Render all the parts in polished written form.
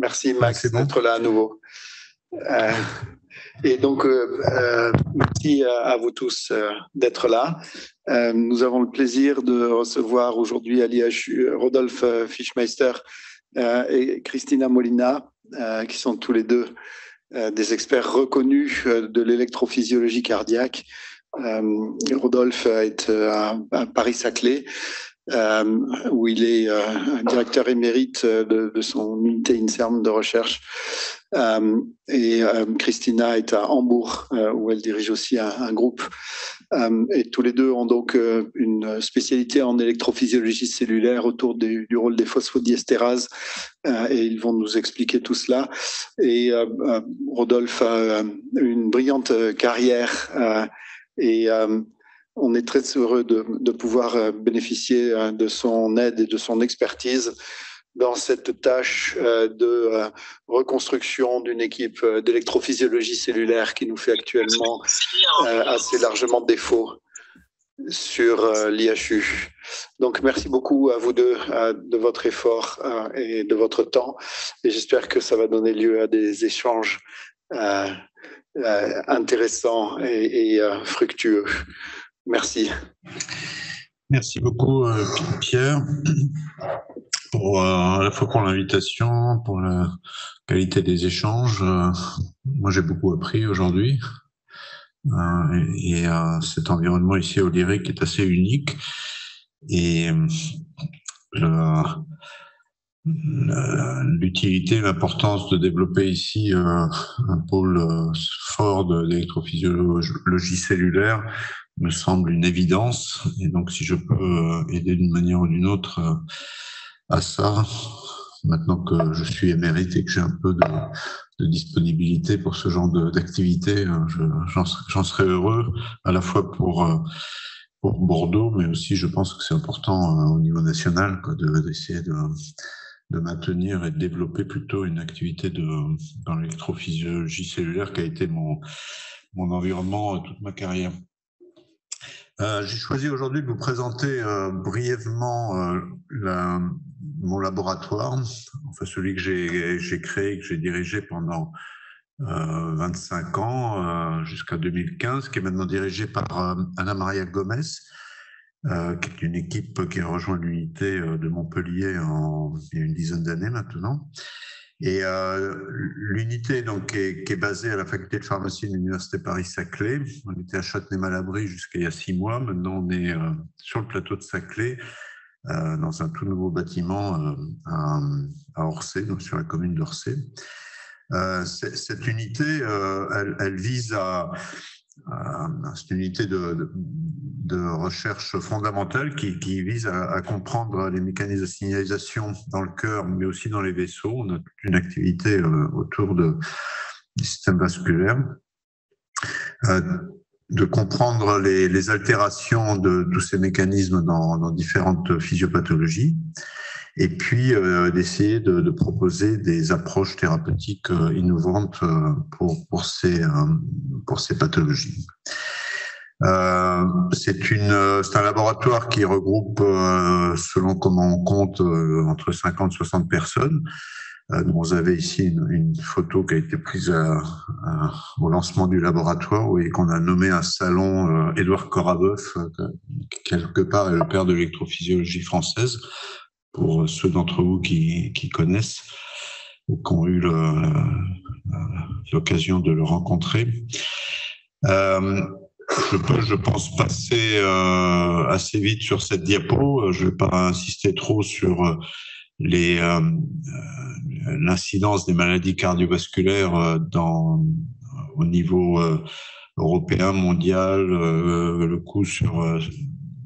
Merci Max d'être là à nouveau. Et donc, merci à vous tous d'être là. Nous avons le plaisir de recevoir aujourd'hui à l'IHU Rodolphe Fischmeister et Cristina Molina, qui sont tous les deux des experts reconnus de l'électrophysiologie cardiaque. Rodolphe est à Paris-Saclay, où il est directeur émérite de son unité INSERM de recherche. Et Christina est à Hambourg, où elle dirige aussi un groupe. Et tous les deux ont donc une spécialité en électrophysiologie cellulaire autour du rôle des phosphodiesterase, et ils vont nous expliquer tout cela. Et Rodolphe a une brillante carrière, et on est très heureux de pouvoir bénéficier de son aide et de son expertise dans cette tâche de reconstruction d'une équipe d'électrophysiologie cellulaire qui nous fait actuellement assez largement défaut sur l'IHU. Donc merci beaucoup à vous deux de votre effort et de votre temps, et j'espère que ça va donner lieu à des échanges intéressants et fructueux. Merci. Merci beaucoup Pierre, à la fois pour l'invitation, pour la qualité des échanges. Moi j'ai beaucoup appris aujourd'hui, et cet environnement ici au Lyric est assez unique, et l'utilité, l'importance de développer ici un pôle fort d'électrophysiologie cellulaire me semble une évidence. Et donc si je peux aider d'une manière ou d'une autre à ça, maintenant que je suis émérite et que j'ai un peu de disponibilité pour ce genre d'activité, j'en serais heureux, à la fois pour Bordeaux, mais aussi je pense que c'est important au niveau national, d'essayer de maintenir et de développer plutôt une activité dans l'électrophysiologie cellulaire qui a été mon environnement toute ma carrière. J'ai choisi aujourd'hui de vous présenter brièvement mon laboratoire, enfin celui que j'ai créé, que j'ai dirigé pendant 25 ans, jusqu'à 2015, qui est maintenant dirigé par Ana Maria Gomez, qui est une équipe qui a rejoint l'unité de Montpellier il y a une dizaine d'années maintenant. Et l'unité donc qui est basée à la faculté de pharmacie de l'université Paris-Saclay. On était à Châtenay-Malabry jusqu'à il y a 6 mois. Maintenant, on est sur le plateau de Saclay, dans un tout nouveau bâtiment à Orsay, donc sur la commune d'Orsay. Cette unité, elle vise c'est une unité de recherche fondamentale qui vise à comprendre les mécanismes de signalisation dans le cœur, mais aussi dans les vaisseaux. On a toute une activité autour du système vasculaire, de comprendre les altérations de tous ces mécanismes dans différentes physiopathologies, et puis d'essayer de proposer des approches thérapeutiques innovantes pour ces pathologies. C'est un laboratoire qui regroupe, selon comment on compte, entre 50 et 60 personnes. Vous avez ici une photo qui a été prise au lancement du laboratoire, et qu'on a nommé un salon Édouard Corabeuf, quelque part est le père de l'électrophysiologie française, pour ceux d'entre vous qui connaissent ou qui ont eu l'occasion de le rencontrer. Je pense passer assez vite sur cette diapo. Je ne vais pas insister trop sur l'incidence des maladies cardiovasculaires au niveau européen, mondial, le coût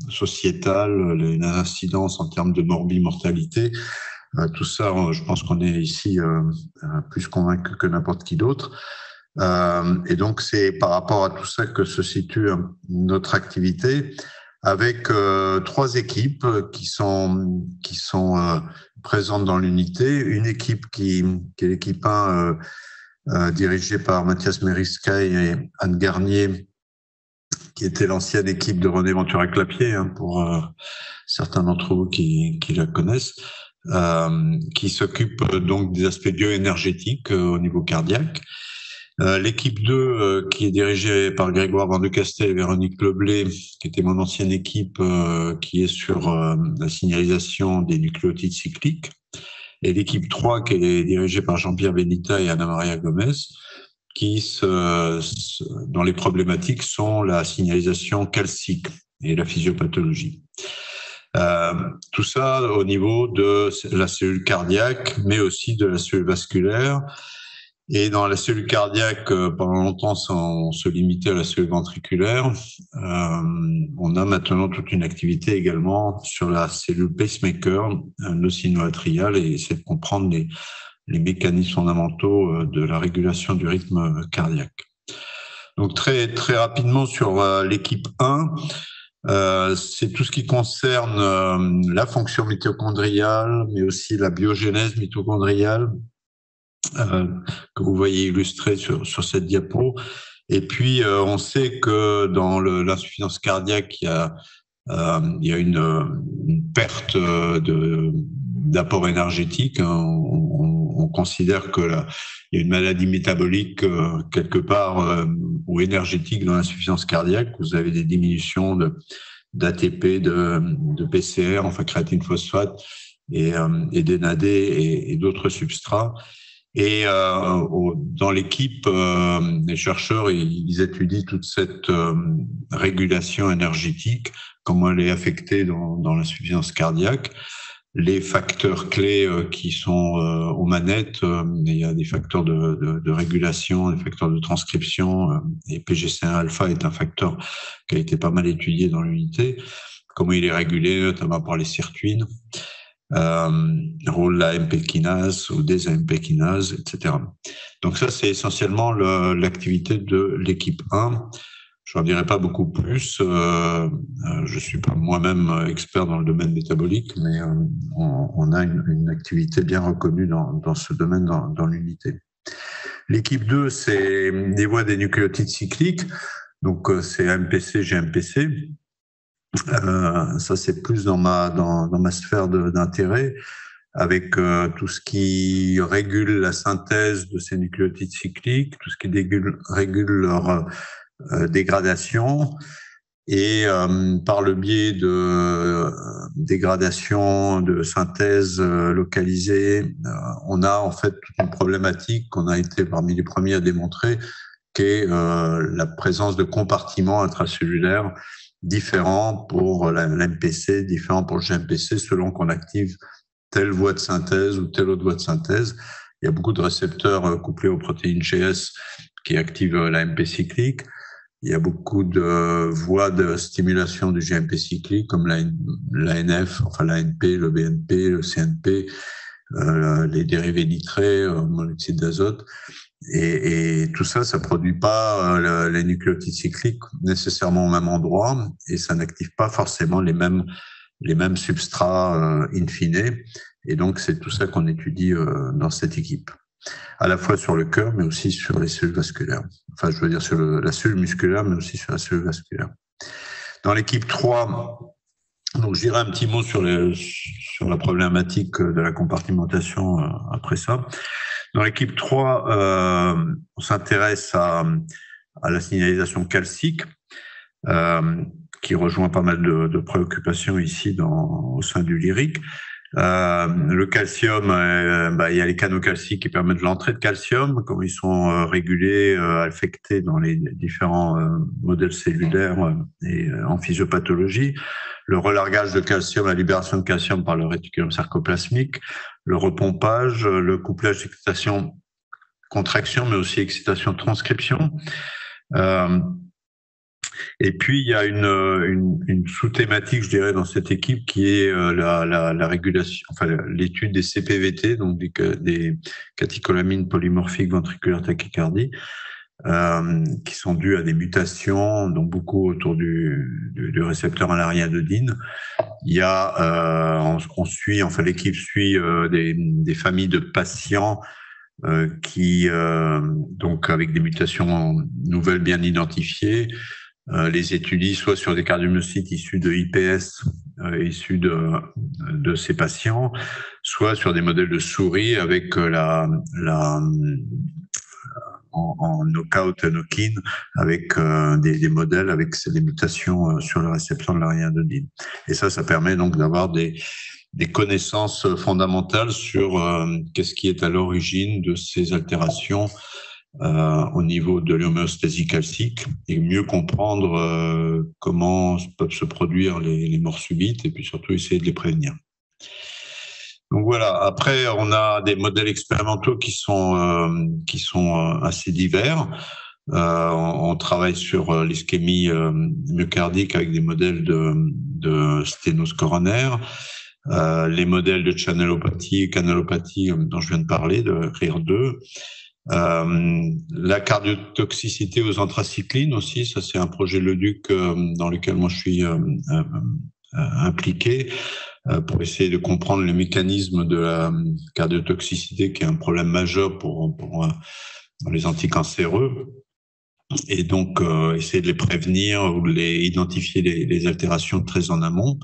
sociétal, les incidences en termes de morbimortalité. Tout ça, je pense qu'on est ici plus convaincu que n'importe qui d'autre. Et donc, c'est par rapport à tout ça que se situe notre activité, avec 3 équipes qui sont présentes dans l'unité. Une équipe qui est l'équipe 1, dirigée par Mathias Meriskay et Anne Garnier, qui était l'ancienne équipe de René Ventura-Clapier, pour certains d'entre vous qui la connaissent. qui s'occupe donc des aspects bioénergétiques au niveau cardiaque. L'équipe 2, qui est dirigée par Grégoire Van de Castel et Véronique Leblé, qui était mon ancienne équipe, qui est sur la signalisation des nucléotides cycliques. Et l'équipe 3, qui est dirigée par Jean-Pierre Benita et Anna-Maria Gomez, dont les problématiques sont la signalisation calcique et la physiopathologie. Tout ça au niveau de la cellule cardiaque, mais aussi de la cellule vasculaire. Et dans la cellule cardiaque, pendant longtemps, on se limitait à la cellule ventriculaire. On a maintenant toute une activité également sur la cellule pacemaker, nocino-atriale, et essayer de comprendre les mécanismes fondamentaux de la régulation du rythme cardiaque. Donc très très rapidement sur l'équipe 1, c'est tout ce qui concerne la fonction mitochondriale, mais aussi la biogénèse mitochondriale, que vous voyez illustré sur cette diapo. Et puis, on sait que dans l'insuffisance cardiaque, il y a une perte d'apport énergétique. On considère que il y a une maladie métabolique quelque part ou énergétique dans l'insuffisance cardiaque. Vous avez des diminutions d'ATP, de PCR, enfin créatine phosphate, et d'NAD et d'autres substrats. Et dans l'équipe, les chercheurs, ils étudient toute cette régulation énergétique, comment elle est affectée dans l'insuffisance cardiaque, les facteurs clés qui sont aux manettes. Il y a des facteurs de régulation, des facteurs de transcription, et PGC1-alpha est un facteur qui a été pas mal étudié dans l'unité, comment il est régulé, notamment par les sirtuines. Rôle de la AMP kinase ou des AMP kinases, etc. Donc ça, c'est essentiellement l'activité de l'équipe 1. Je n'en dirai pas beaucoup plus. Je suis pas moi-même expert dans le domaine métabolique, mais on a une activité bien reconnue dans ce domaine dans l'unité. L'équipe 2, c'est des voies des nucléotides cycliques. Donc c'est AMPC, GMPC. Ça, c'est plus dans ma sphère d'intérêt, avec tout ce qui régule la synthèse de ces nucléotides cycliques, tout ce qui régule leur dégradation, et par le biais de dégradation, de synthèse localisée, on a en fait toute une problématique qu'on a été parmi les premiers à démontrer, qui est la présence de compartiments intracellulaires différents pour l'MPC, différents pour le GMPC, selon qu'on active telle voie de synthèse ou telle autre voie de synthèse. Il y a beaucoup de récepteurs couplés aux protéines GS qui activent l'AMP cyclique. Il y a beaucoup de voies de stimulation du GMP cyclique, comme l'ANF, enfin l'ANP, le BNP, le CNP, les dérivés nitrés, monoxyde d'azote. Et tout ça, ça produit pas les nucléotides cycliques nécessairement au même endroit, et ça n'active pas forcément les mêmes substrats in fine. Et donc, c'est tout ça qu'on étudie dans cette équipe, à la fois sur le cœur, mais aussi sur les cellules vasculaires. Enfin, je veux dire sur la cellule musculaire, mais aussi sur la cellule vasculaire. Dans l'équipe 3, donc je dirais un petit mot sur la problématique de la compartimentation après ça. Dans l'équipe 3, on s'intéresse à la signalisation calcique, qui rejoint pas mal de préoccupations ici au sein du lyrique. Le calcium, il y a les canaux calciques qui permettent l'entrée de calcium, comme ils sont régulés, affectés dans les différents modèles cellulaires et en physiopathologie. Le relargage de calcium, la libération de calcium par le réticulum sarcoplasmique, le repompage, le couplage excitation-contraction, mais aussi excitation-transcription. Et puis, il y a une sous-thématique, je dirais, dans cette équipe qui est la régulation, enfin, l'étude des CPVT, donc des catécholamines polymorphiques ventriculaires tachycardie, qui sont dues à des mutations, donc beaucoup autour du récepteur alariadodine. Il y a, l'équipe suit des familles de patients qui, donc avec des mutations nouvelles bien identifiées, les étudie soit sur des cardiomyocytes issus de IPS, issus de ces patients, soit sur des modèles de souris avec en knockout et knock-in avec des modèles avec des mutations sur le récepteur de l'ariadonine. Et ça permet donc d'avoir des connaissances fondamentales sur qu'est-ce qui est à l'origine de ces altérations au niveau de l'homéostasie calcique et mieux comprendre comment peuvent se produire les morts subites et puis surtout essayer de les prévenir. Donc voilà. Après, on a des modèles expérimentaux qui sont assez divers. On travaille sur l'ischémie myocardique avec des modèles de sténose coronaire, les modèles de channellopathie et canalopathie dont je viens de parler, de RIR2. La cardiotoxicité aux anthracyclines aussi, ça c'est un projet Leduc dans lequel moi je suis impliqué pour essayer de comprendre le mécanisme de la cardiotoxicité qui est un problème majeur pour les anticancéreux et donc essayer de les prévenir ou de identifier les altérations très en amont,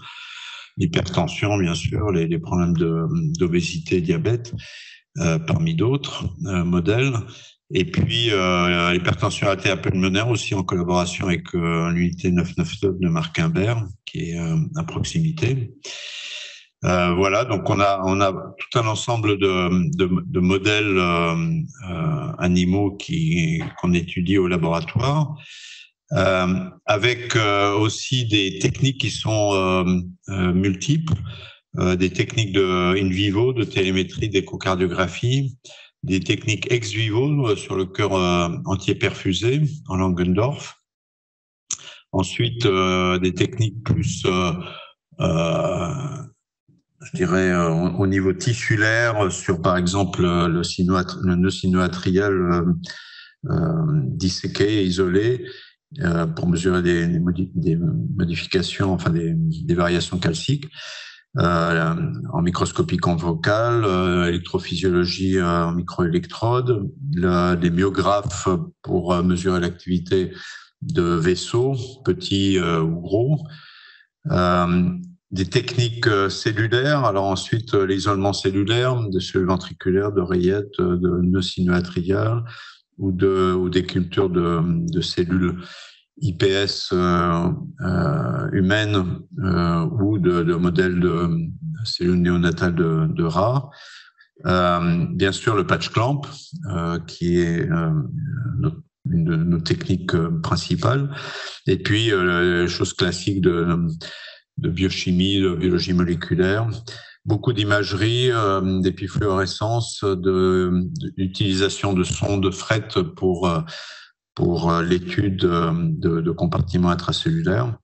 l'hypertension bien sûr, les problèmes d'obésité, diabète parmi d'autres modèles. Et puis l'hypertension artérielle pulmonaire aussi en collaboration avec l'unité 999 de Marc Imbert qui est à proximité. Voilà, donc on a tout un ensemble de modèles animaux qu'on étudie au laboratoire, avec aussi des techniques qui sont multiples, des techniques de in vivo, de télémétrie, d'échocardiographie, des techniques ex vivo sur le cœur entier perfusé en Langendorf. Ensuite, des techniques plus je dirais au niveau tissulaire sur par exemple le nœud sino-atrial disséqué et isolé pour mesurer des modifications, enfin des variations calciques en microscopie convocale, électrophysiologie en microélectrode, des myographes pour mesurer l'activité de vaisseaux, petits ou gros, des techniques cellulaires, alors ensuite l'isolement cellulaire, de cellules ventriculaires, d'oreillettes, de nœuds sino-atrial ou des cultures de cellules IPS humaines ou de modèles de cellules néonatales de rats. Bien sûr, le patch clamp, qui est une de nos techniques principales. Et puis, les choses classiques de biochimie, de biologie moléculaire, beaucoup d'imagerie, d'épifluorescence, d'utilisation de sondes de fret pour l'étude de compartiments intracellulaires.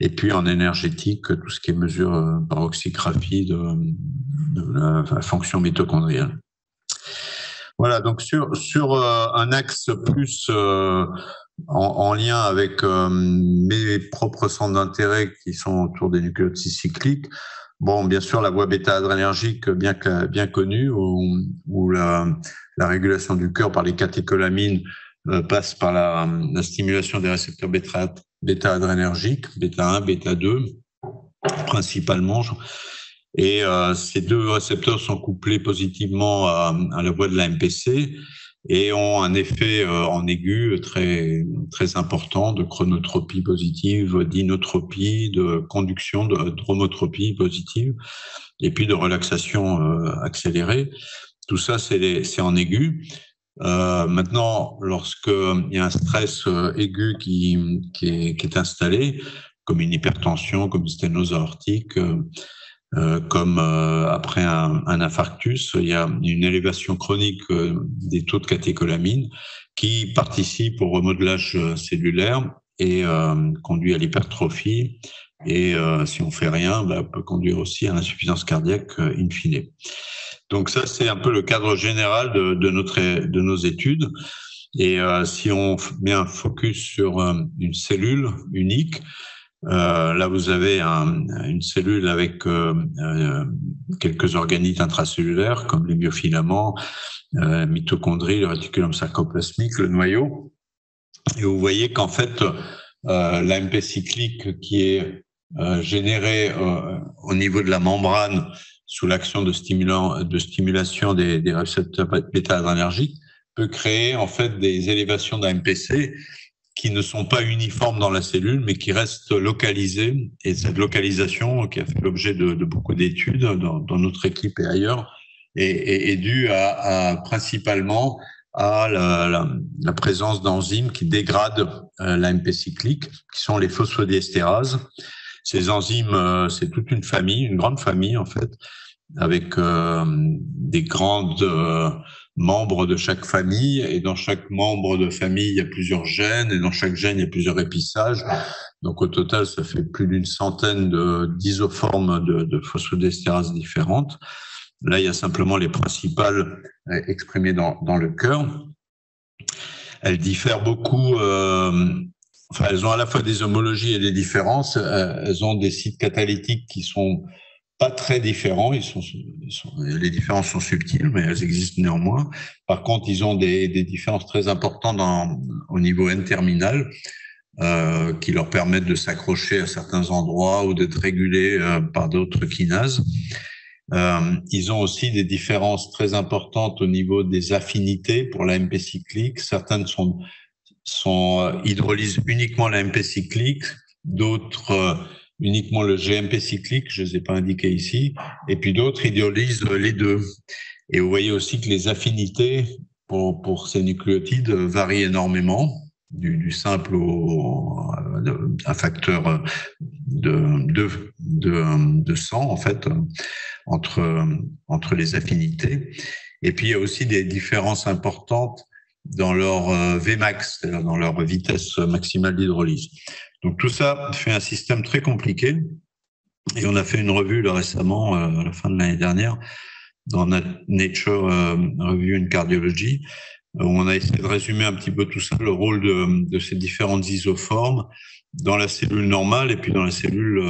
Et puis en énergétique, tout ce qui est mesure par oxygraphie de la fonction mitochondriale. Voilà, donc sur un axe plus en lien avec mes propres centres d'intérêt qui sont autour des nucléotides cycliques. Bon, bien sûr, la voie bêta-adrénergique bien connue, où la régulation du cœur par les catécholamines passe par la stimulation des récepteurs bêta-adrénergiques, bêta 1, bêta 2, principalement. Et ces deux récepteurs sont couplés positivement à la voie de la MPC et ont un effet en aigu très, très important de chronotropie positive, d'inotropie, de conduction, de dromotropie positive, et puis de relaxation accélérée. Tout ça, c'est en aigu. Maintenant, lorsqu'il y a un stress aigu qui est installé, comme une hypertension, comme une sténose aortique, comme après un infarctus, il y a une élévation chronique des taux de catécholamine qui participe au remodelage cellulaire et conduit à l'hypertrophie et si on fait rien, peut conduire aussi à l'insuffisance cardiaque in fine. Donc ça, c'est un peu le cadre général de nos études. Et si on met un focus sur une cellule unique, là, vous avez une cellule avec quelques organites intracellulaires comme les myofilaments, mitochondries, le réticulum sarcoplasmique, le noyau. Et vous voyez qu'en fait, l'AMP cyclique qui est généré au niveau de la membrane sous l'action de stimulation des récepteurs bêta-adrénergiques peut créer en fait des élévations d'AMPC qui ne sont pas uniformes dans la cellule, mais qui restent localisées. Et cette localisation, qui a fait l'objet de beaucoup d'études dans notre équipe et ailleurs, est due principalement à la présence d'enzymes qui dégradent l'AMP cyclique, qui sont les phosphodieestérases. Ces enzymes, c'est toute une famille, une grande famille en fait, avec des grandes membres de chaque famille, et dans chaque membre de famille, il y a plusieurs gènes, et dans chaque gène, il y a plusieurs épissages. Donc au total, ça fait plus d'une centaine d'isoformes de phosphodieestérases différentes. Là, il y a simplement les principales exprimées dans le cœur. Elles diffèrent beaucoup. Elles ont à la fois des homologies et des différences. Elles ont des sites catalytiques qui sont pas très différents. Les différences sont subtiles, mais elles existent néanmoins. Par contre, ils ont des différences très importantes au niveau N-terminal, qui leur permettent de s'accrocher à certains endroits ou d'être régulés par d'autres kinases. Ils ont aussi des différences très importantes au niveau des affinités pour l'AMP cyclique. Certaines hydrolysent uniquement l'AMP cyclique, d'autres uniquement le GMP cyclique, je ne les ai pas indiqués ici, et puis d'autres hydrolysent les deux. Et vous voyez aussi que les affinités pour ces nucléotides varient énormément, du simple un facteur de 100 en fait entre les affinités. Et puis il y a aussi des différences importantes dans leur Vmax, c'est-à-dire dans leur vitesse maximale d'hydrolyse. Donc tout ça fait un système très compliqué, et on a fait une revue là, récemment, à la fin de l'année dernière, dans Nature Review in Cardiology, où on a essayé de résumer un petit peu tout ça, le rôle de ces différentes isoformes dans la cellule normale et puis dans la cellule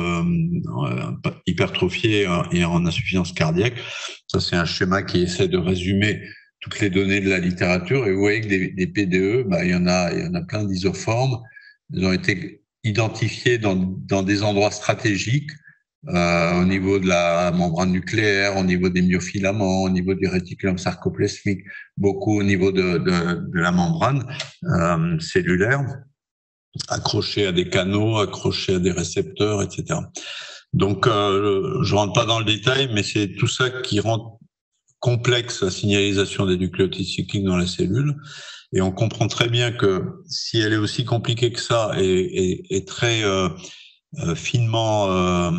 hypertrophiée et en insuffisance cardiaque. Ça, c'est un schéma qui essaie de résumer toutes les données de la littérature, et vous voyez que des PDE, il y en a plein d'isoformes. Ils ont été identifiés dans des endroits stratégiques, au niveau de la membrane nucléaire, au niveau des myofilaments, au niveau du réticulum sarcoplasmique, beaucoup au niveau de la membrane cellulaire, accrochés à des canaux, accrochés à des récepteurs, etc. Donc, je rentre pas dans le détail, mais c'est tout ça qui rend complexe la signalisation des nucléotides cycliques dans la cellule. Et on comprend très bien que si elle est aussi compliquée que ça et très finement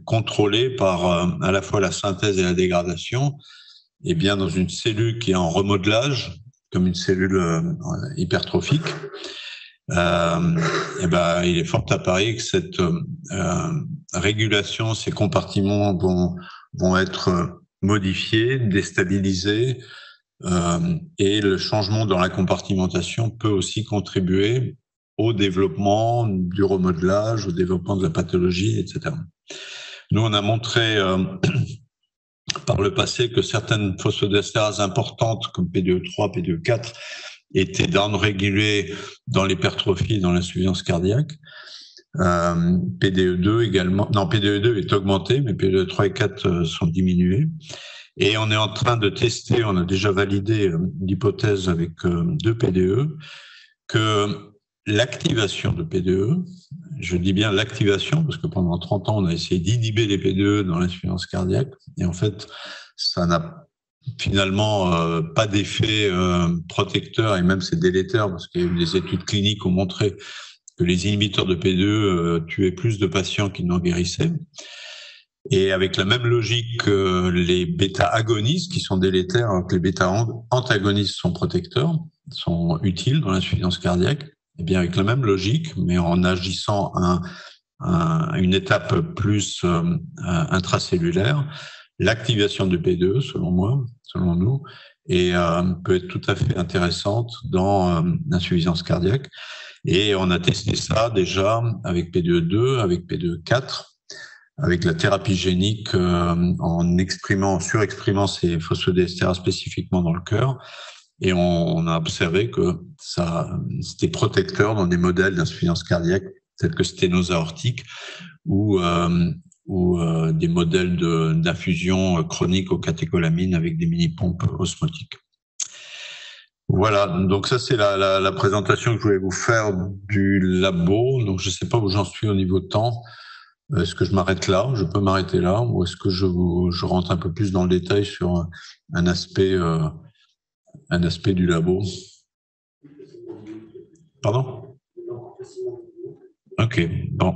contrôlée par à la fois la synthèse et la dégradation, et bien dans une cellule qui est en remodelage, comme une cellule hypertrophique, il est fort à parier que cette régulation, ces compartiments vont être modifiés, déstabilisés, et le changement dans la compartimentation peut aussi contribuer au développement du remodelage, au développement de la pathologie, etc. Nous, on a montré par le passé que certaines phosphodieestérases importantes, comme PDE3, PDE4, étaient down-régulées dans l'hypertrophie et dans l'insuffisance cardiaque. PDE2 également, non, PDE2 est augmenté, mais PDE3 et 4 sont diminués. Et on est en train de tester, on a déjà validé l'hypothèse avec 2 PDE, que l'activation de PDE, je dis bien l'activation, parce que pendant 30 ans, on a essayé d'inhiber les PDE dans l'insuffisance cardiaque, et en fait, ça n'a finalement pas d'effet protecteur, et même c'est délétère, parce qu'il y a eu des études cliniques qui ont montré que les inhibiteurs de PDE tuaient plus de patients qu'ils n'en guérissaient. Et avec la même logique que les bêta-agonistes, qui sont délétères, alors que les bêta-antagonistes sont protecteurs, sont utiles dans l'insuffisance cardiaque, et bien avec la même logique, mais en agissant à une étape plus intracellulaire, l'activation de PDE, selon nous, peut être tout à fait intéressante dans l'insuffisance cardiaque. Et on a testé ça déjà avec PDE2, avec PDE4, avec la thérapie génique en surexprimant ces phosphodieestérases spécifiquement dans le cœur. Et on a observé que c'était protecteur dans des modèles d'insuffisance cardiaque tels que sténose aortique ou des modèles d'infusion chronique aux catécholamines avec des mini-pompes osmotiques. Voilà, donc ça c'est la présentation que je voulais vous faire du labo. Donc je ne sais pas où j'en suis au niveau de temps. Est-ce que je m'arrête là? Je peux m'arrêter là, ou est-ce que je rentre un peu plus dans le détail sur un aspect du labo? Pardon? Ok, bon.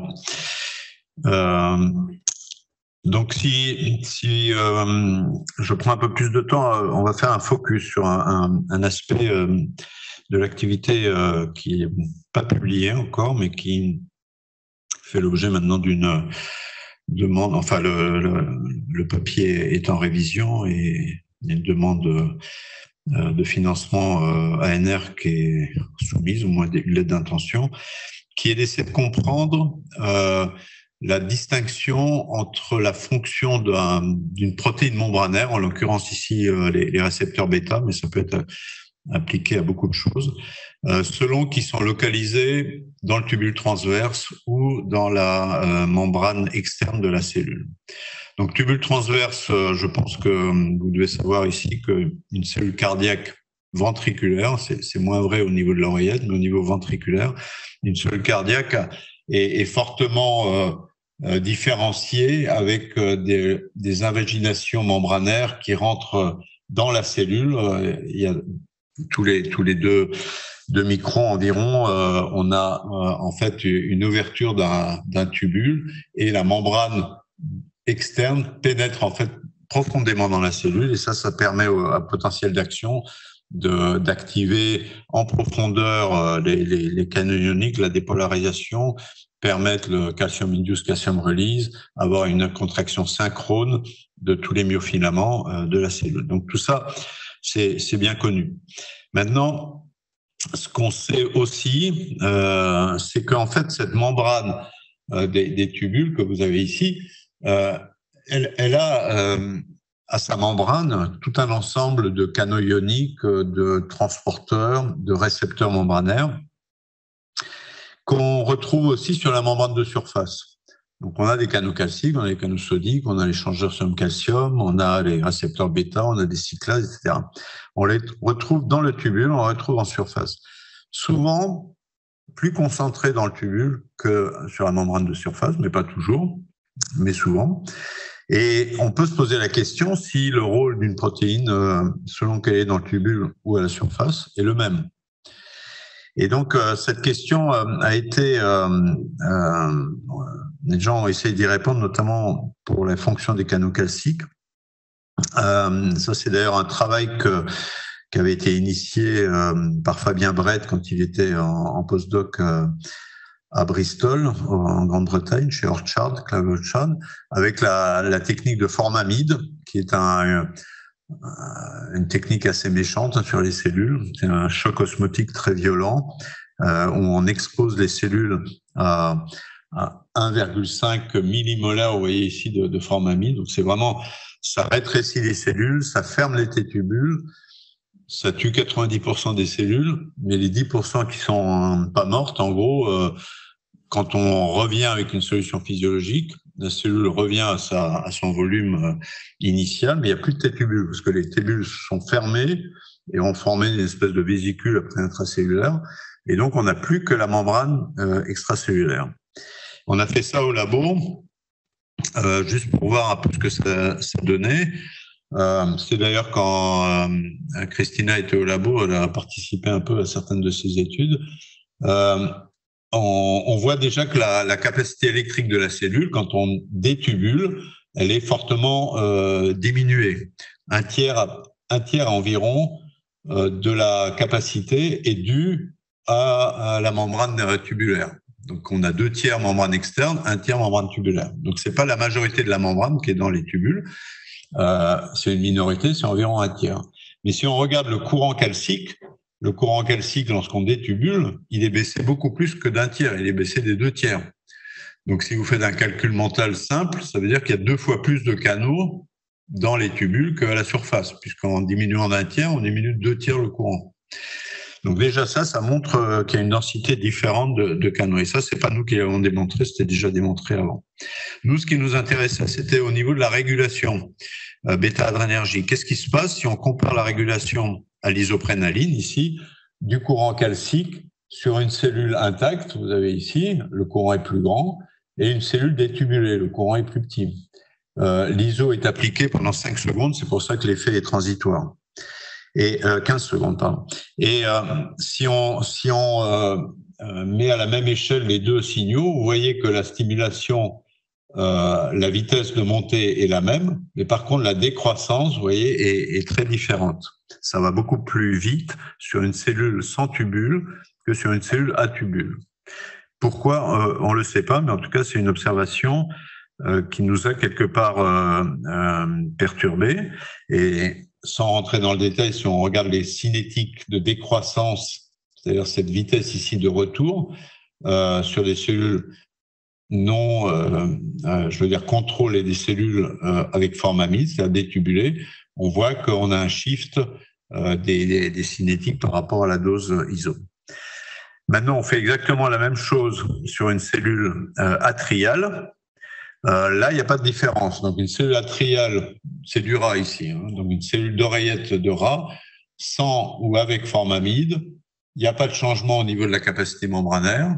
Donc si je prends un peu plus de temps, on va faire un focus sur un aspect de l'activité qui n'est pas publié encore, mais qui fait l'objet maintenant d'une demande, enfin le papier est en révision et il y a une demande de financement ANR qui est soumise, au moins une lettre d'intention, qui est d'essayer de comprendre la distinction entre la fonction d'une protéine membranaire, en l'occurrence ici les récepteurs bêta, mais ça peut être appliqué à beaucoup de choses, selon qu'ils sont localisés dans le tubule transverse ou dans la membrane externe de la cellule. Donc tubule transverse, je pense que vous devez savoir ici qu'une cellule cardiaque ventriculaire, c'est moins vrai au niveau de l'oreillette, mais au niveau ventriculaire, une cellule cardiaque est fortement différenciée avec des invaginations membranaires qui rentrent dans la cellule. Il y a tous les 2 microns environ, on a en fait une ouverture d'un tubule et la membrane externe pénètre en fait profondément dans la cellule et ça permet à potentiel d'action d'activer en profondeur les canaux ioniques, la dépolarisation, permettre le calcium-induced calcium release, avoir une contraction synchrone de tous les myofilaments de la cellule. Donc tout ça, c'est bien connu. Maintenant, ce qu'on sait aussi, c'est qu'en fait, cette membrane des tubules que vous avez ici, elle a à sa membrane tout un ensemble de canaux ioniques, de transporteurs, de récepteurs membranaires qu'on retrouve aussi sur la membrane de surface. Donc on a des canaux calciques, on a des canaux sodiques, on a l'échangeur sodium-calcium, on a les récepteurs bêta, on a des cyclases, etc. On les retrouve dans le tubule, on les retrouve en surface. Souvent plus concentrés dans le tubule que sur la membrane de surface, mais pas toujours, mais souvent. Et on peut se poser la question si le rôle d'une protéine, selon qu'elle est dans le tubule ou à la surface, est le même. Et donc, cette question a été... les gens ont essayé d'y répondre, notamment pour la fonction des canaux calciques. Ça, c'est d'ailleurs un travail qui avait été initié par Fabien Brett quand il était en postdoc à Bristol, en Grande-Bretagne, chez Orchard, Clive Orchard, avec la technique de formamide, qui est une technique assez méchante sur les cellules. C'est un choc osmotique très violent, où on expose les cellules à 1,5 millimolaire, vous voyez ici, de formamide. Donc c'est vraiment, ça rétrécit les cellules, ça ferme les tubules, ça tue 90% des cellules, mais les 10% qui sont pas mortes, en gros, quand on revient avec une solution physiologique, la cellule revient à son volume initial, mais il n'y a plus de tubules, parce que les tubules sont fermés et ont formé une espèce de vésicule après intracellulaire, et donc on n'a plus que la membrane extracellulaire. On a fait ça au labo, juste pour voir un peu ce que ça donnait. C'est d'ailleurs quand Christina était au labo, elle a participé un peu à certaines de ces études. On voit déjà que la capacité électrique de la cellule, quand on détubule, elle est fortement diminuée. Un tiers environ de la capacité est due à la membrane tubulaire. Donc on a 2 tiers membrane externe, 1 tiers membrane tubulaire. Donc c'est pas la majorité de la membrane qui est dans les tubules, c'est une minorité, c'est environ 1 tiers. Mais si on regarde le courant calcique, lorsqu'on détubule, il est baissé beaucoup plus que d'1 tiers, il est baissé des 2 tiers. Donc si vous faites un calcul mental simple, ça veut dire qu'il y a 2 fois plus de canaux dans les tubules qu'à la surface, puisqu'en diminuant d'1 tiers, on diminue de 2 tiers le courant. Donc déjà ça montre qu'il y a une densité différente de canaux. Et ça, c'est pas nous qui l'avons démontré, c'était déjà démontré avant. Nous, ce qui nous intéressait, c'était au niveau de la régulation bêta-adrénergique. Qu'est-ce qui se passe si on compare la régulation à l'isoprénaline, ici, du courant calcique sur une cellule intacte, vous avez ici, le courant est plus grand, et une cellule détubulée, le courant est plus petit. L'iso est appliqué pendant 5 secondes, c'est pour ça que l'effet est transitoire. Et 15 secondes, pardon. Et si on met à la même échelle les deux signaux, vous voyez que la stimulation, la vitesse de montée est la même, mais par contre la décroissance, vous voyez, est très différente. Ça va beaucoup plus vite sur une cellule sans tubule que sur une cellule à tubule. Pourquoi on le sait pas, mais en tout cas c'est une observation qui nous a quelque part perturbés. Et sans rentrer dans le détail, si on regarde les cinétiques de décroissance, c'est-à-dire cette vitesse ici de retour sur des cellules non, je veux dire contrôlées, des cellules avec forme amide, c'est-à-dire détubulées, on voit qu'on a un shift des cinétiques par rapport à la dose ISO. Maintenant, on fait exactement la même chose sur une cellule atriale. Là, il n'y a pas de différence. Donc, une cellule atriale, c'est du rat ici. Hein. Donc, une cellule d'oreillette de rat, sans ou avec forme amide. Il n'y a pas de changement au niveau de la capacité membranaire.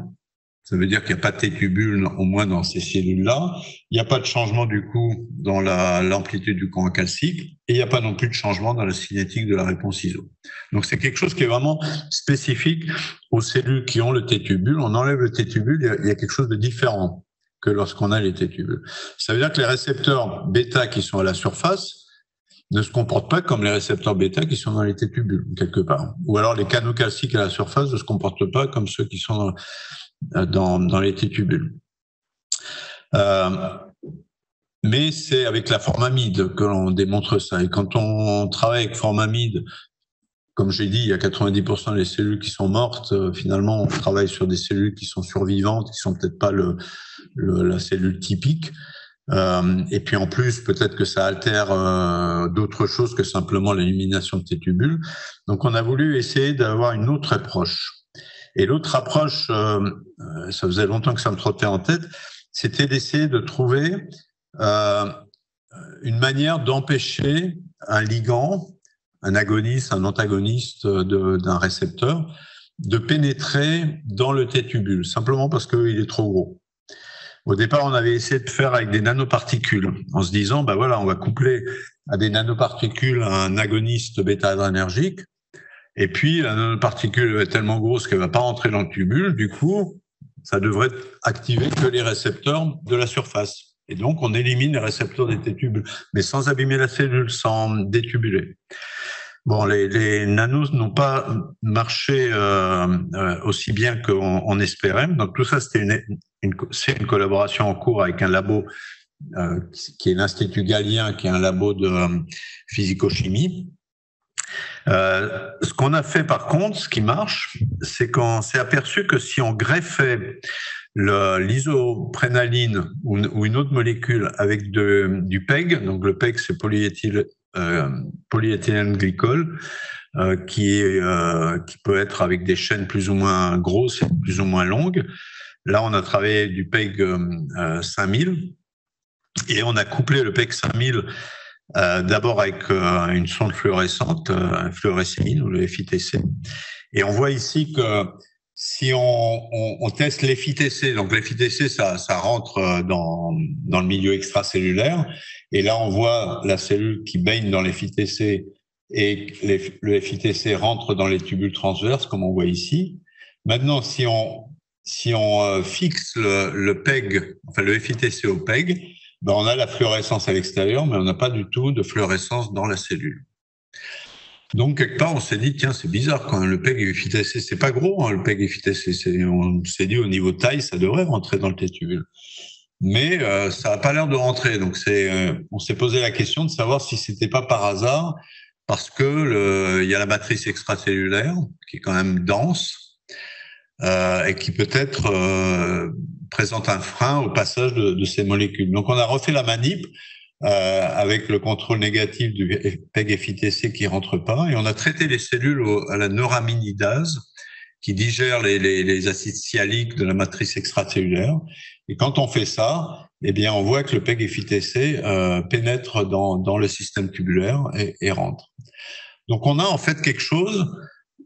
Ça veut dire qu'il n'y a pas de tétubule, au moins dans ces cellules-là. Il n'y a pas de changement, du coup, dans l'amplitude du courant calcique. Et il n'y a pas non plus de changement dans la cinétique de la réponse ISO. Donc, c'est quelque chose qui est vraiment spécifique aux cellules qui ont le tétubule. On enlève le tétubule, il y a quelque chose de différent que lorsqu'on a les tétubules. Ça veut dire que les récepteurs bêta qui sont à la surface ne se comportent pas comme les récepteurs bêta qui sont dans les tétubules, quelque part. Ou alors les canaux calciques à la surface ne se comportent pas comme ceux qui sont dans les tétubules. Mais c'est avec la forme amide que l'on démontre ça. Et quand on travaille avec forme amide, comme j'ai dit, il y a 90% des cellules qui sont mortes. Finalement, on travaille sur des cellules qui sont survivantes, qui sont peut-être pas la cellule typique. Et puis en plus, peut-être que ça altère d'autres choses que simplement l'élimination de tétubules. Donc, on a voulu essayer d'avoir une autre approche. Et l'autre approche, ça faisait longtemps que ça me trottait en tête, c'était d'essayer de trouver une manière d'empêcher un ligand, un agoniste, un antagoniste d'un récepteur, de pénétrer dans le tétubule, simplement parce qu'il est trop gros. Au départ, on avait essayé de faire avec des nanoparticules, en se disant, ben voilà, on va coupler à des nanoparticules un agoniste bêta-adrénergique, et puis la nanoparticule est tellement grosse qu'elle ne va pas rentrer dans le tubule, du coup, ça devrait activer que les récepteurs de la surface. Et donc, on élimine les récepteurs des tétubules, mais sans abîmer la cellule, sans détubuler. Bon, les nanos n'ont pas marché aussi bien qu'on espérait. Donc, tout ça, c'est une collaboration en cours avec un labo qui est l'Institut Galien, qui est un labo de physico-chimie. Ce qu'on a fait, par contre, ce qui marche, c'est qu'on s'est aperçu que si on greffait l'isoprénaline ou une autre molécule avec du PEG, donc le PEG, c'est polyéthylène glycol, qui peut être avec des chaînes plus ou moins grosses et plus ou moins longues. Là, on a travaillé du PEG 5000 et on a couplé le PEG 5000 d'abord avec une sonde fluorescente, fluorescéine ou le FITC. Et on voit ici que si on teste l'FITC, donc l'FITC, ça rentre dans le milieu extracellulaire, et là on voit la cellule qui baigne dans l'FITC et le FITC rentre dans les tubules transverses, comme on voit ici. Maintenant, si on fixe le PEG, enfin le FITC au PEG, ben on a la fluorescence à l'extérieur, mais on n'a pas du tout de fluorescence dans la cellule. Donc, quelque part, on s'est dit, tiens, c'est bizarre quand même, le PEG et le FITC, c'est pas gros, hein, le PEG et le FITC, on s'est dit, au niveau taille, ça devrait rentrer dans le tétubule. Mais ça n'a pas l'air de rentrer. Donc, on s'est posé la question de savoir si c'était pas par hasard, parce que il y a la matrice extracellulaire, qui est quand même dense, et qui peut-être présente un frein au passage de ces molécules. Donc, on a refait la manip avec le contrôle négatif du PEG-FITC qui rentre pas. Et on a traité les cellules à la neuraminidase, qui digère les acides sialiques de la matrice extracellulaire. Et quand on fait ça, eh bien, on voit que le PEG-FITC pénètre dans le système tubulaire et rentre. Donc, on a en fait quelque chose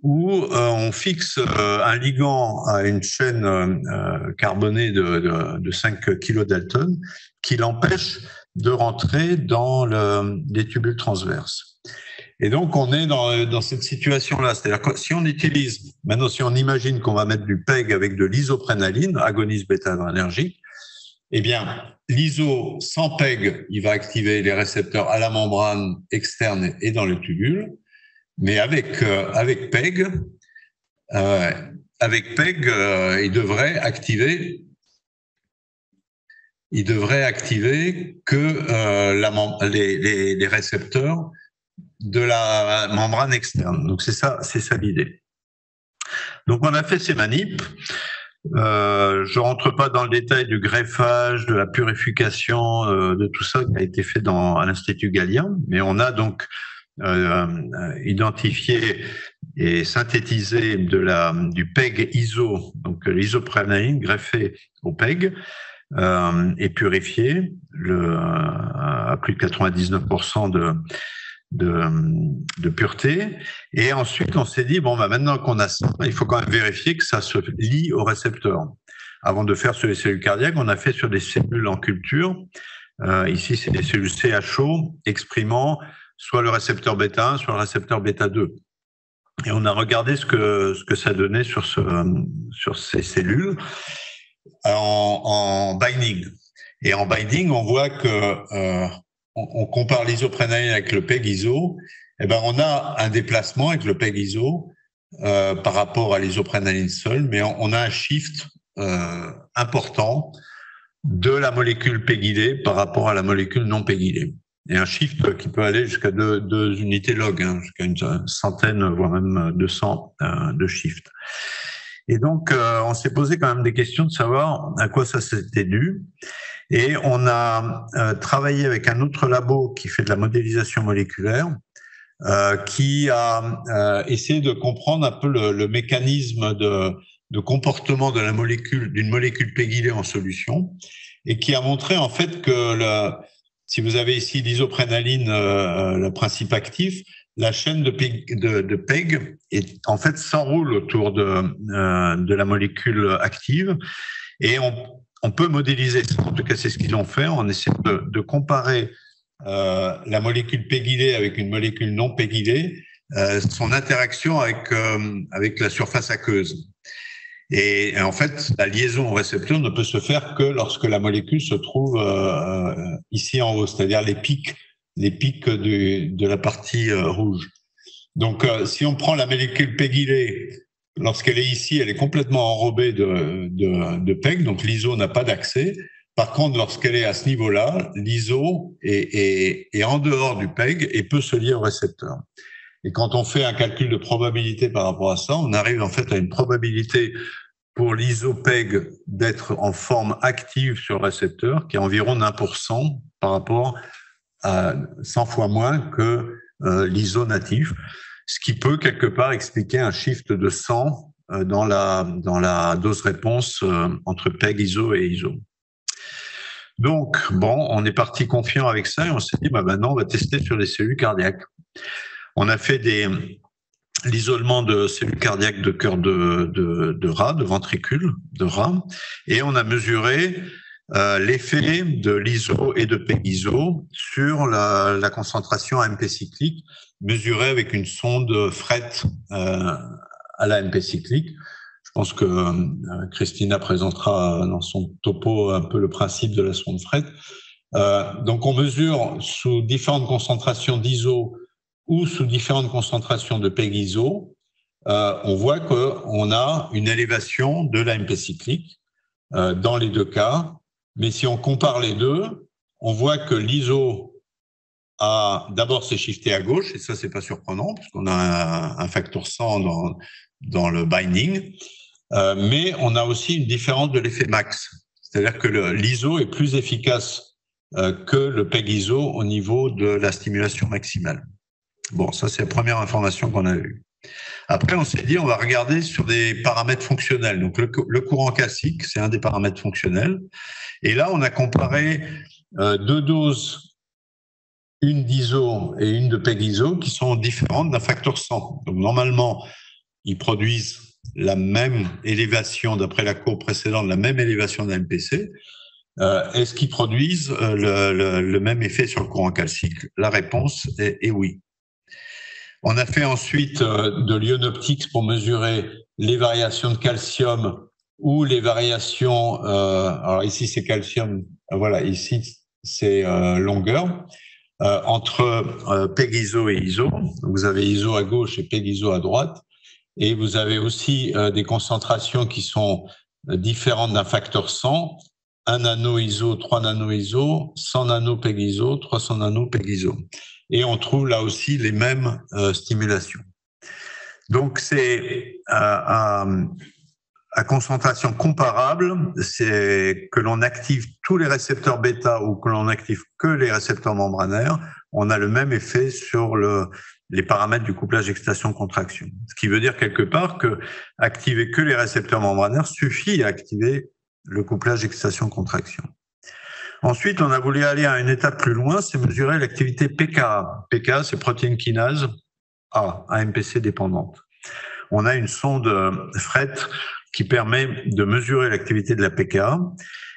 où on fixe un ligand à une chaîne carbonée de 5 kilodalton qui l'empêche de rentrer dans les tubules transverses. Et donc, on est dans cette situation-là. C'est-à-dire que si on utilise, maintenant, si on imagine qu'on va mettre du PEG avec de l'isoprénaline, agoniste bêta-adrénergique, eh bien, l'iso sans PEG, il va activer les récepteurs à la membrane externe et dans le tubule. Mais avec PEG, il devrait activer que les récepteurs de la membrane externe. Donc c'est ça l'idée. Donc on a fait ces manips. Je rentre pas dans le détail du greffage, de la purification, de tout ça qui a été fait à l'Institut Galien, mais on a donc identifié et synthétisé du PEG-ISO, donc l'isoprénaline greffé au PEG, et purifié à plus de 99% de pureté. Et ensuite, on s'est dit, bon, maintenant qu'on a ça, il faut quand même vérifier que ça se lie au récepteur. Avant de faire sur les cellules cardiaques, on a fait sur des cellules en culture. Ici, c'est des cellules CHO exprimant soit le récepteur bêta 1, soit le récepteur bêta 2. Et on a regardé ce que ça donnait sur ces cellules en binding. Et en binding, on voit que on compare l'isoprénaline avec le PEG-ISO. Eh ben, on a un déplacement avec le PEG-ISO par rapport à l'isoprénaline seule, mais on a un shift important de la molécule PEGylée par rapport à la molécule non PEGylée. Et un shift qui peut aller jusqu'à 2 unités log, jusqu'à une centaine, voire même 200 de shift. Et donc, on s'est posé quand même des questions de savoir à quoi ça s'était dû. Et on a travaillé avec un autre labo qui fait de la modélisation moléculaire, qui a essayé de comprendre un peu le mécanisme de comportement de d'une molécule PEGylée en solution, et qui a montré en fait que si vous avez ici l'isoprénaline, le principe actif, la chaîne de PEG en fait s'enroule autour de la molécule active, et on peut modéliser ça. En tout cas, c'est ce qu'ils ont fait. On essaie de comparer la molécule PEGylée avec une molécule non PEGylée, son interaction avec la surface aqueuse. Et en fait, la liaison au récepteur ne peut se faire que lorsque la molécule se trouve ici en haut, c'est-à-dire les pics de la partie rouge. Donc, si on prend la molécule PEGylée, lorsqu'elle est ici, elle est complètement enrobée de PEG, donc l'ISO n'a pas d'accès. Par contre, lorsqu'elle est à ce niveau-là, l'ISO est en dehors du PEG et peut se lier au récepteur. Et quand on fait un calcul de probabilité par rapport à ça, on arrive en fait à une probabilité pour l'ISO-PEG d'être en forme active sur le récepteur qui est environ 1% par rapport à 100 fois moins que l'ISO natif, ce qui peut quelque part expliquer un shift de 100 dans la dose-réponse entre PEG-ISO et ISO. Donc, bon, on est parti confiant avec ça et on s'est dit, maintenant, on va tester sur les cellules cardiaques. On a fait l'isolement de cellules cardiaques de cœur de rat, de ventricule de rat, et on a mesuré l'effet de l'ISO et de PEG-ISO sur la concentration AMP cyclique mesurée avec une sonde FRET à la AMP cyclique. Je pense que Christina présentera dans son topo un peu le principe de la sonde FRET. Donc on mesure sous différentes concentrations d'ISO ou sous différentes concentrations de PEG-ISO, on voit qu'on a une élévation de l'AMP cyclique dans les deux cas. Mais si on compare les deux, on voit que l'ISO d'abord s'est shifté à gauche, et ça, c'est pas surprenant, puisqu'on a un facteur 100 dans le binding, mais on a aussi une différence de l'effet max. C'est-à-dire que l'ISO est plus efficace que le PEG-ISO au niveau de la stimulation maximale. Bon, ça c'est la première information qu'on a eue. Après, on s'est dit, on va regarder sur des paramètres fonctionnels. Donc, le courant classique, c'est un des paramètres fonctionnels. Et là, on a comparé 2 doses, une d'ISO et une de PEG-ISO, qui sont différentes d'un facteur 100. Donc, normalement, ils produisent la même élévation, d'après la courbe précédente, la même élévation de la MPC. Est-ce qu'ils produisent le même effet sur le courant calcique? La réponse est oui. On a fait ensuite de l'ionoptics pour mesurer les variations de calcium ou les variations, alors ici c'est calcium, voilà, ici c'est longueur, entre PEG-ISO et ISO. Vous avez ISO à gauche et PEG-ISO à droite. Et vous avez aussi des concentrations qui sont différentes d'un facteur 100, 1 nano ISO, 3 nano ISO, 100 nano PEG-ISO, 300 nano PEG-ISO. Et on trouve là aussi les mêmes stimulations. Donc c'est à concentration comparable, c'est que l'on active tous les récepteurs bêta ou que l'on active que les récepteurs membranaires, on a le même effet sur les paramètres du couplage excitation-contraction. Ce qui veut dire quelque part que activer que les récepteurs membranaires suffit à activer le couplage excitation-contraction. Ensuite, on a voulu aller à une étape plus loin, c'est mesurer l'activité pKa. pKa, c'est protéine kinase A, AMPC dépendante. On a une sonde FRET qui permet de mesurer l'activité de la pKa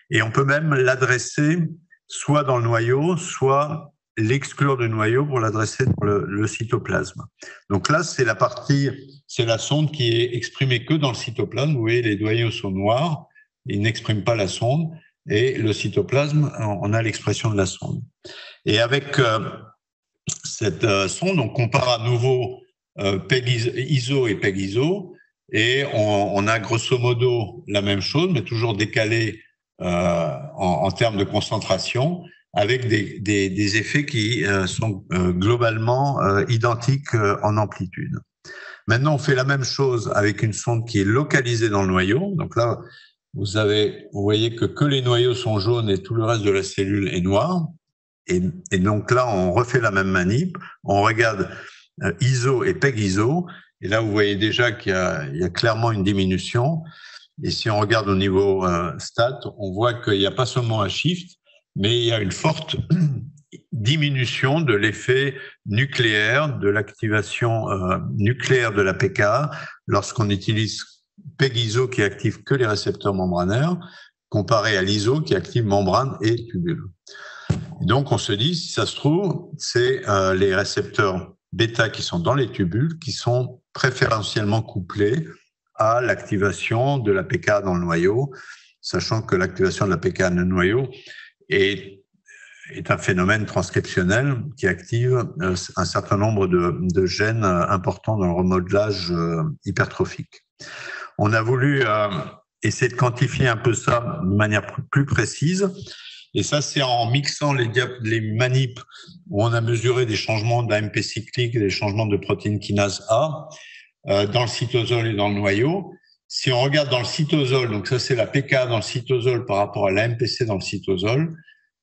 et on peut même l'adresser soit dans le noyau, soit l'exclure du noyau pour l'adresser dans le cytoplasme. Donc là, c'est la sonde qui est exprimée que dans le cytoplasme. Vous voyez, les noyaux sont noirs, ils n'expriment pas la sonde. Et le cytoplasme, on a l'expression de la sonde. Et avec cette sonde, on compare à nouveau ISO et PEG-ISO, et on a grosso modo la même chose, mais toujours décalé en termes de concentration, avec des effets qui sont globalement identiques en amplitude. Maintenant, on fait la même chose avec une sonde qui est localisée dans le noyau. Donc là, vous voyez que les noyaux sont jaunes et tout le reste de la cellule est noir. Et donc là, on refait la même manip. On regarde ISO et PEG-ISO. Et là, vous voyez déjà qu'il y a clairement une diminution. Et si on regarde au niveau stat, on voit qu'il n'y a pas seulement un shift, mais il y a une forte diminution de l'effet nucléaire, de l'activation nucléaire de la pKa lorsqu'on utilise PEG-ISO qui active que les récepteurs membranaires, comparé à l'ISO qui active membrane et tubule. Et donc on se dit, si ça se trouve, c'est les récepteurs bêta qui sont dans les tubules qui sont préférentiellement couplés à l'activation de la pKa dans le noyau, sachant que l'activation de la pKa dans le noyau est un phénomène transcriptionnel qui active un certain nombre de gènes importants dans le remodelage hypertrophique. On a voulu essayer de quantifier un peu ça de manière plus précise. Et ça, c'est en mixant les manips où on a mesuré des changements d'AMP cyclique, des changements de protéine kinase A dans le cytosol et dans le noyau. Si on regarde dans le cytosol, donc ça c'est la pKa dans le cytosol par rapport à l'AMPC dans le cytosol.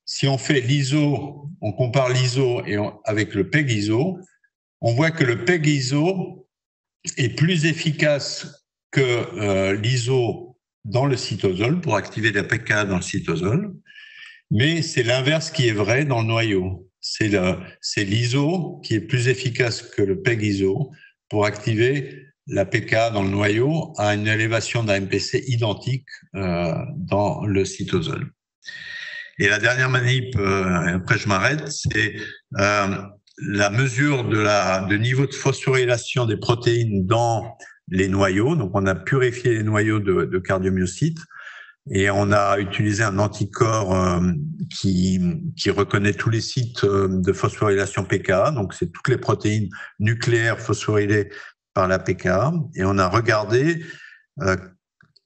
Si on fait l'ISO, on compare l'ISO avec le PEG-ISO, on voit que le PEG-ISO est plus efficace que l'ISO dans le cytosol pour activer la pKa dans le cytosol, mais c'est l'inverse qui est vrai dans le noyau. C'est l'ISO qui est plus efficace que le PEG-ISO pour activer la pKa dans le noyau à une élévation d'AMPC identique dans le cytosol. Et la dernière manip, après je m'arrête, c'est la mesure de niveau de phosphorylation des protéines dans les noyaux. Donc, on a purifié les noyaux de cardiomyocytes et on a utilisé un anticorps qui reconnaît tous les sites de phosphorylation pKa. Donc, c'est toutes les protéines nucléaires phosphorylées par la pKa. Et on a regardé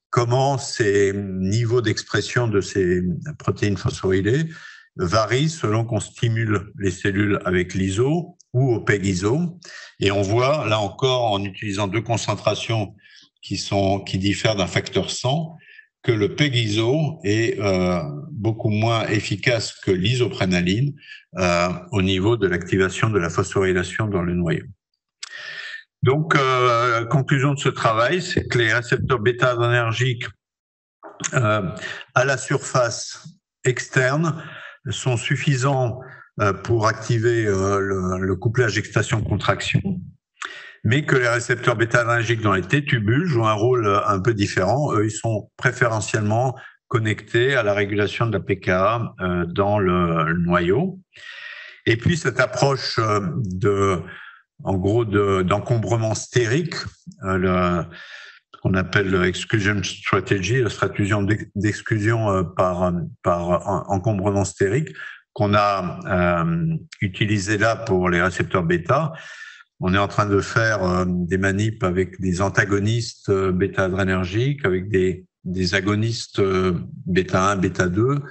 comment ces niveaux d'expression de ces protéines phosphorylées varient selon qu'on stimule les cellules avec l'ISO ou au PEG-ISO. Et on voit, là encore, en utilisant deux concentrations qui diffèrent d'un facteur 100, que le PEG-ISO est beaucoup moins efficace que l'isoprénaline au niveau de l'activation de la phosphorylation dans le noyau. Donc, conclusion de ce travail, c'est que les récepteurs bêta-adrénergiques à la surface externe sont suffisants pour activer le couplage excitation-contraction, mais que les récepteurs bêta-adrénergiques dans les T-tubules jouent un rôle un peu différent. Eux, ils sont préférentiellement connectés à la régulation de la pKa dans le noyau. Et puis, cette approche d'encombrement stérique, qu'on appelle exclusion strategy, la stratégie d'exclusion par encombrement stérique, qu'on a utilisé là pour les récepteurs bêta. On est en train de faire des manips avec des antagonistes bêta-adrénergiques, avec des agonistes bêta 1, bêta 2,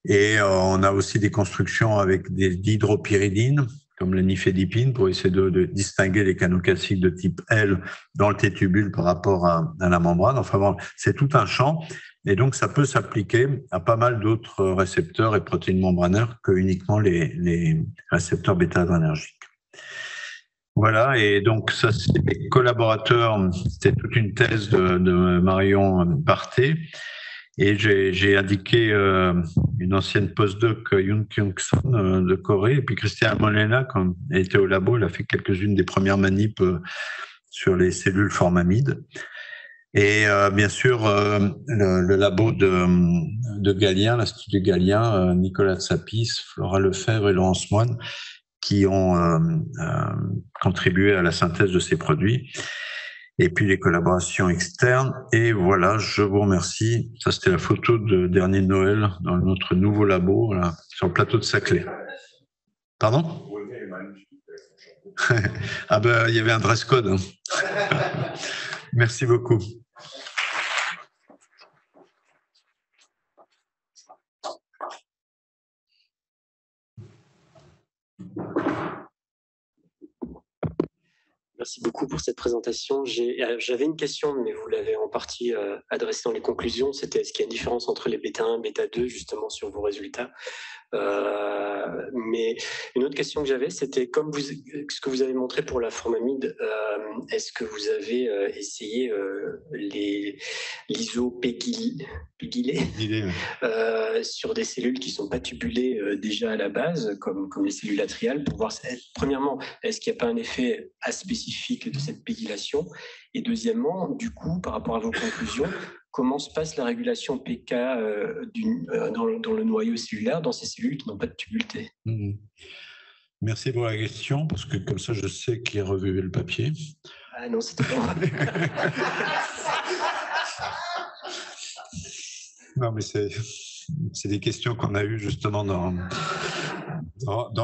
et on a aussi des constructions avec des dihydropyridines, comme la nifedipine, pour essayer de distinguer les canaux calciques de type L dans le T-tubule par rapport à la membrane. Enfin bon, c'est tout un champ, et donc ça peut s'appliquer à pas mal d'autres récepteurs et protéines membranaires que uniquement les récepteurs bêta-adrénergiques. Voilà, et donc ça, c'est mes collaborateurs, c'était toute une thèse de Marion Barthé, et j'ai indiqué une ancienne postdoc, Yoon Kyung-son de Corée, et puis Christiane Molena, quand elle était au labo, elle a fait quelques-unes des premières manips sur les cellules formamides. Et bien sûr, le labo de Galien, l'Institut Galien, Nicolas Tsapis, Flora Lefebvre et Laurence Moine, qui ont contribué à la synthèse de ces produits, et puis les collaborations externes. Et voilà, je vous remercie. Ça, c'était la photo de dernier Noël dans notre nouveau labo, là, sur le plateau de Saclay. Pardon? Ah ben, il y avait un dress code. Hein. Merci beaucoup. Merci beaucoup pour cette présentation. J'avais une question, mais vous l'avez en partie adressée dans les conclusions. C'était est-ce qu'il y a une différence entre les bêta 1 et bêta 2, justement, sur vos résultats? Mais une autre question que j'avais, c'était comme ce que vous avez montré pour la formamide, est-ce que vous avez essayé l'isopégylé sur des cellules qui ne sont pas tubulées déjà à la base, comme les cellules atriales, pour voir, premièrement, est-ce qu'il n'y a pas un effet aspécifique de cette pégylation? Et deuxièmement, du coup, par rapport à vos conclusions, comment se passe la régulation pKa dans le noyau cellulaire, dans ces cellules qui n'ont pas de tubule T? Merci pour la question, parce que comme ça, je sais qui a revu le papier. Ah non, c'était pas moi. Non, mais c'est des questions qu'on a eues justement dans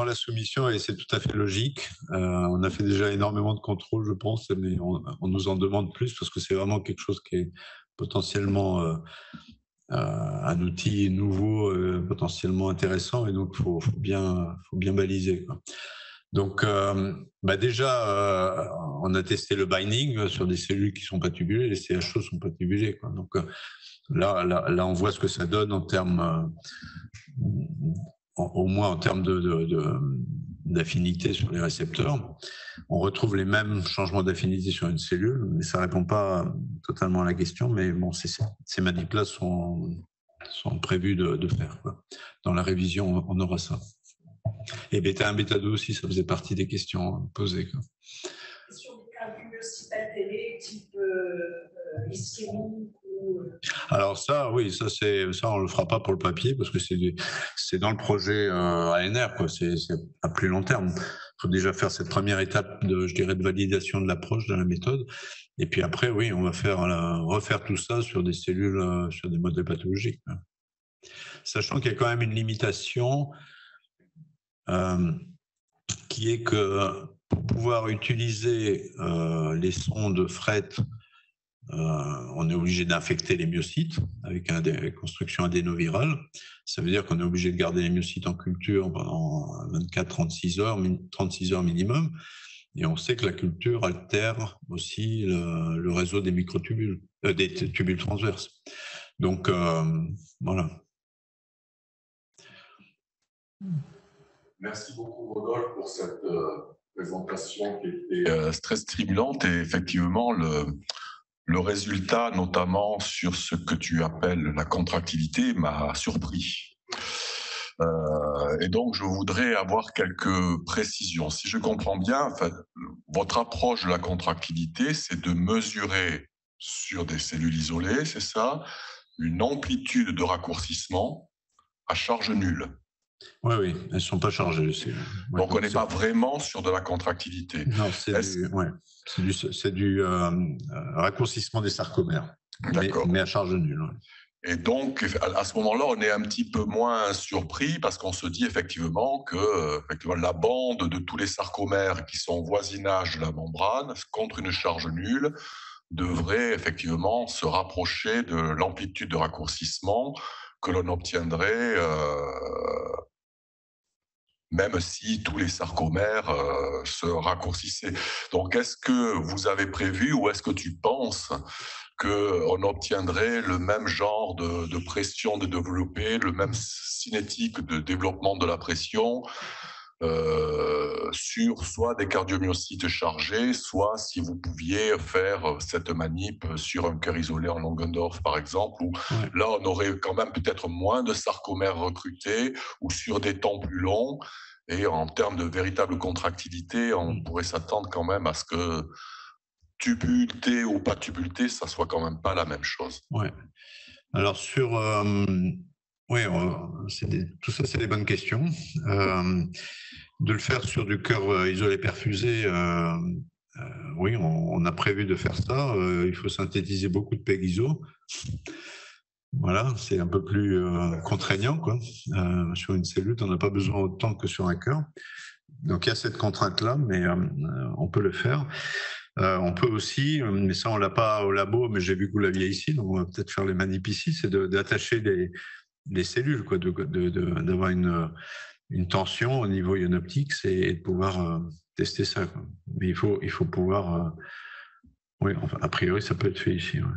la soumission, et c'est tout à fait logique. On a fait déjà énormément de contrôles, je pense, mais on nous en demande plus, parce que c'est vraiment quelque chose qui est potentiellement un outil nouveau, potentiellement intéressant, et donc faut bien baliser, quoi. Donc déjà, on a testé le binding sur des cellules qui ne sont pas tubulées, les CHO ne sont pas tubulées, quoi. Donc là, on voit ce que ça donne en termes, au moins en termes d'affinité sur les récepteurs. On retrouve les mêmes changements d'affinité sur une cellule, mais ça ne répond pas totalement à la question. Mais bon, ces manips-là sont prévus de faire, quoi. Dans la révision, on aura ça. Et bêta 1, bêta 2 aussi, ça faisait partie des questions posées, quoi. Sur des cardiomyocytes altérés, type ischémique ou... Alors ça, oui, ça on le fera pas pour le papier, parce que c'est dans le projet ANR, quoi. C'est à plus long terme. Il faut déjà faire cette première étape de validation de l'approche, de la méthode, et puis après, oui, on va refaire tout ça sur des cellules, sur des modèles pathologiques, hein. Sachant qu'il y a quand même une limitation qui est que pour pouvoir utiliser les sondes fret, on est obligé d'infecter les myocytes avec une construction adénovirale. Ça veut dire qu'on est obligé de garder les myocytes en culture pendant 24-36 heures minimum. Et on sait que la culture altère aussi le réseau des microtubules, des tubules transverses. Donc, voilà. Merci beaucoup, Rodolphe, pour cette présentation qui était très stimulante. Et effectivement, le résultat, notamment sur ce que tu appelles la contractilité, m'a surpris. Et donc, je voudrais avoir quelques précisions. Si je comprends bien, enfin, votre approche de la contractilité, c'est de mesurer sur des cellules isolées, c'est ça, une amplitude de raccourcissement à charge nulle. Oui, oui, elles ne sont pas chargées. Donc, on n'est pas vraiment sur de la contractilité. Non, c'est du raccourcissement des sarcomères, mais à charge nulle. Ouais. Et donc, à ce moment-là, on est un petit peu moins surpris parce qu'on se dit effectivement que la bande de tous les sarcomères qui sont au voisinage de la membrane contre une charge nulle devrait effectivement se rapprocher de l'amplitude de raccourcissement que l'on obtiendrait même si tous les sarcomères se raccourcissaient. Donc, est-ce que vous avez prévu ou est-ce que tu penses qu'on obtiendrait le même genre de pression de développer, le même cinétique de développement de la pression sur soit des cardiomyocytes chargés, soit si vous pouviez faire cette manip sur un cœur isolé en Langendorf, par exemple, où là, on aurait quand même peut-être moins de sarcomères recrutés ou sur des temps plus longs. Et en termes de véritable contractilité, on pourrait s'attendre quand même à ce que tubulté ou pas tubulté, ça soit quand même pas la même chose. Ouais. Alors sur, tout ça, c'est des bonnes questions. De le faire sur du cœur isolé perfusé, oui, on a prévu de faire ça. Il faut synthétiser beaucoup de PEG-ISO. Voilà, c'est un peu plus contraignant, quoi. Sur une cellule, on n'a pas besoin autant que sur un cœur. Donc, il y a cette contrainte-là, mais on peut le faire. On peut aussi, mais ça, on ne l'a pas au labo, mais j'ai vu que vous l'aviez ici, donc on va peut-être faire les manips ici, c'est d'attacher les cellules, quoi, d'avoir une tension au niveau ionoptique et de pouvoir tester ça, quoi. Mais il faut pouvoir... oui, enfin, a priori, ça peut être fait ici. Ouais.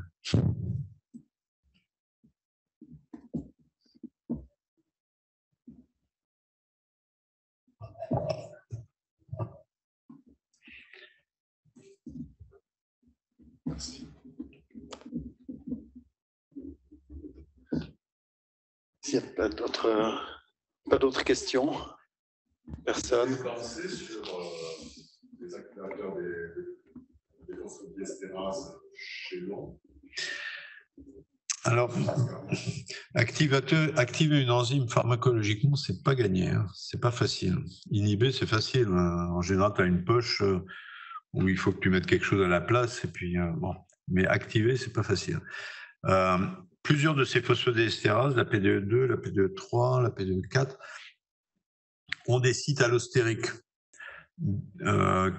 Merci. S'il n'y a pas d'autres questions, personne. Vous pensez sur les activateurs des phosphodiestérase chez l'homme? Alors, activer une enzyme pharmacologiquement, c'est pas gagné, hein. C'est pas facile. Inhiber, c'est facile. En général, tu as une poche où il faut que tu mettes quelque chose à la place, et puis bon. Mais activer, c'est pas facile. Plusieurs de ces phosphodieestérases, la PDE2, la PDE3, la PDE4, ont des sites allostériques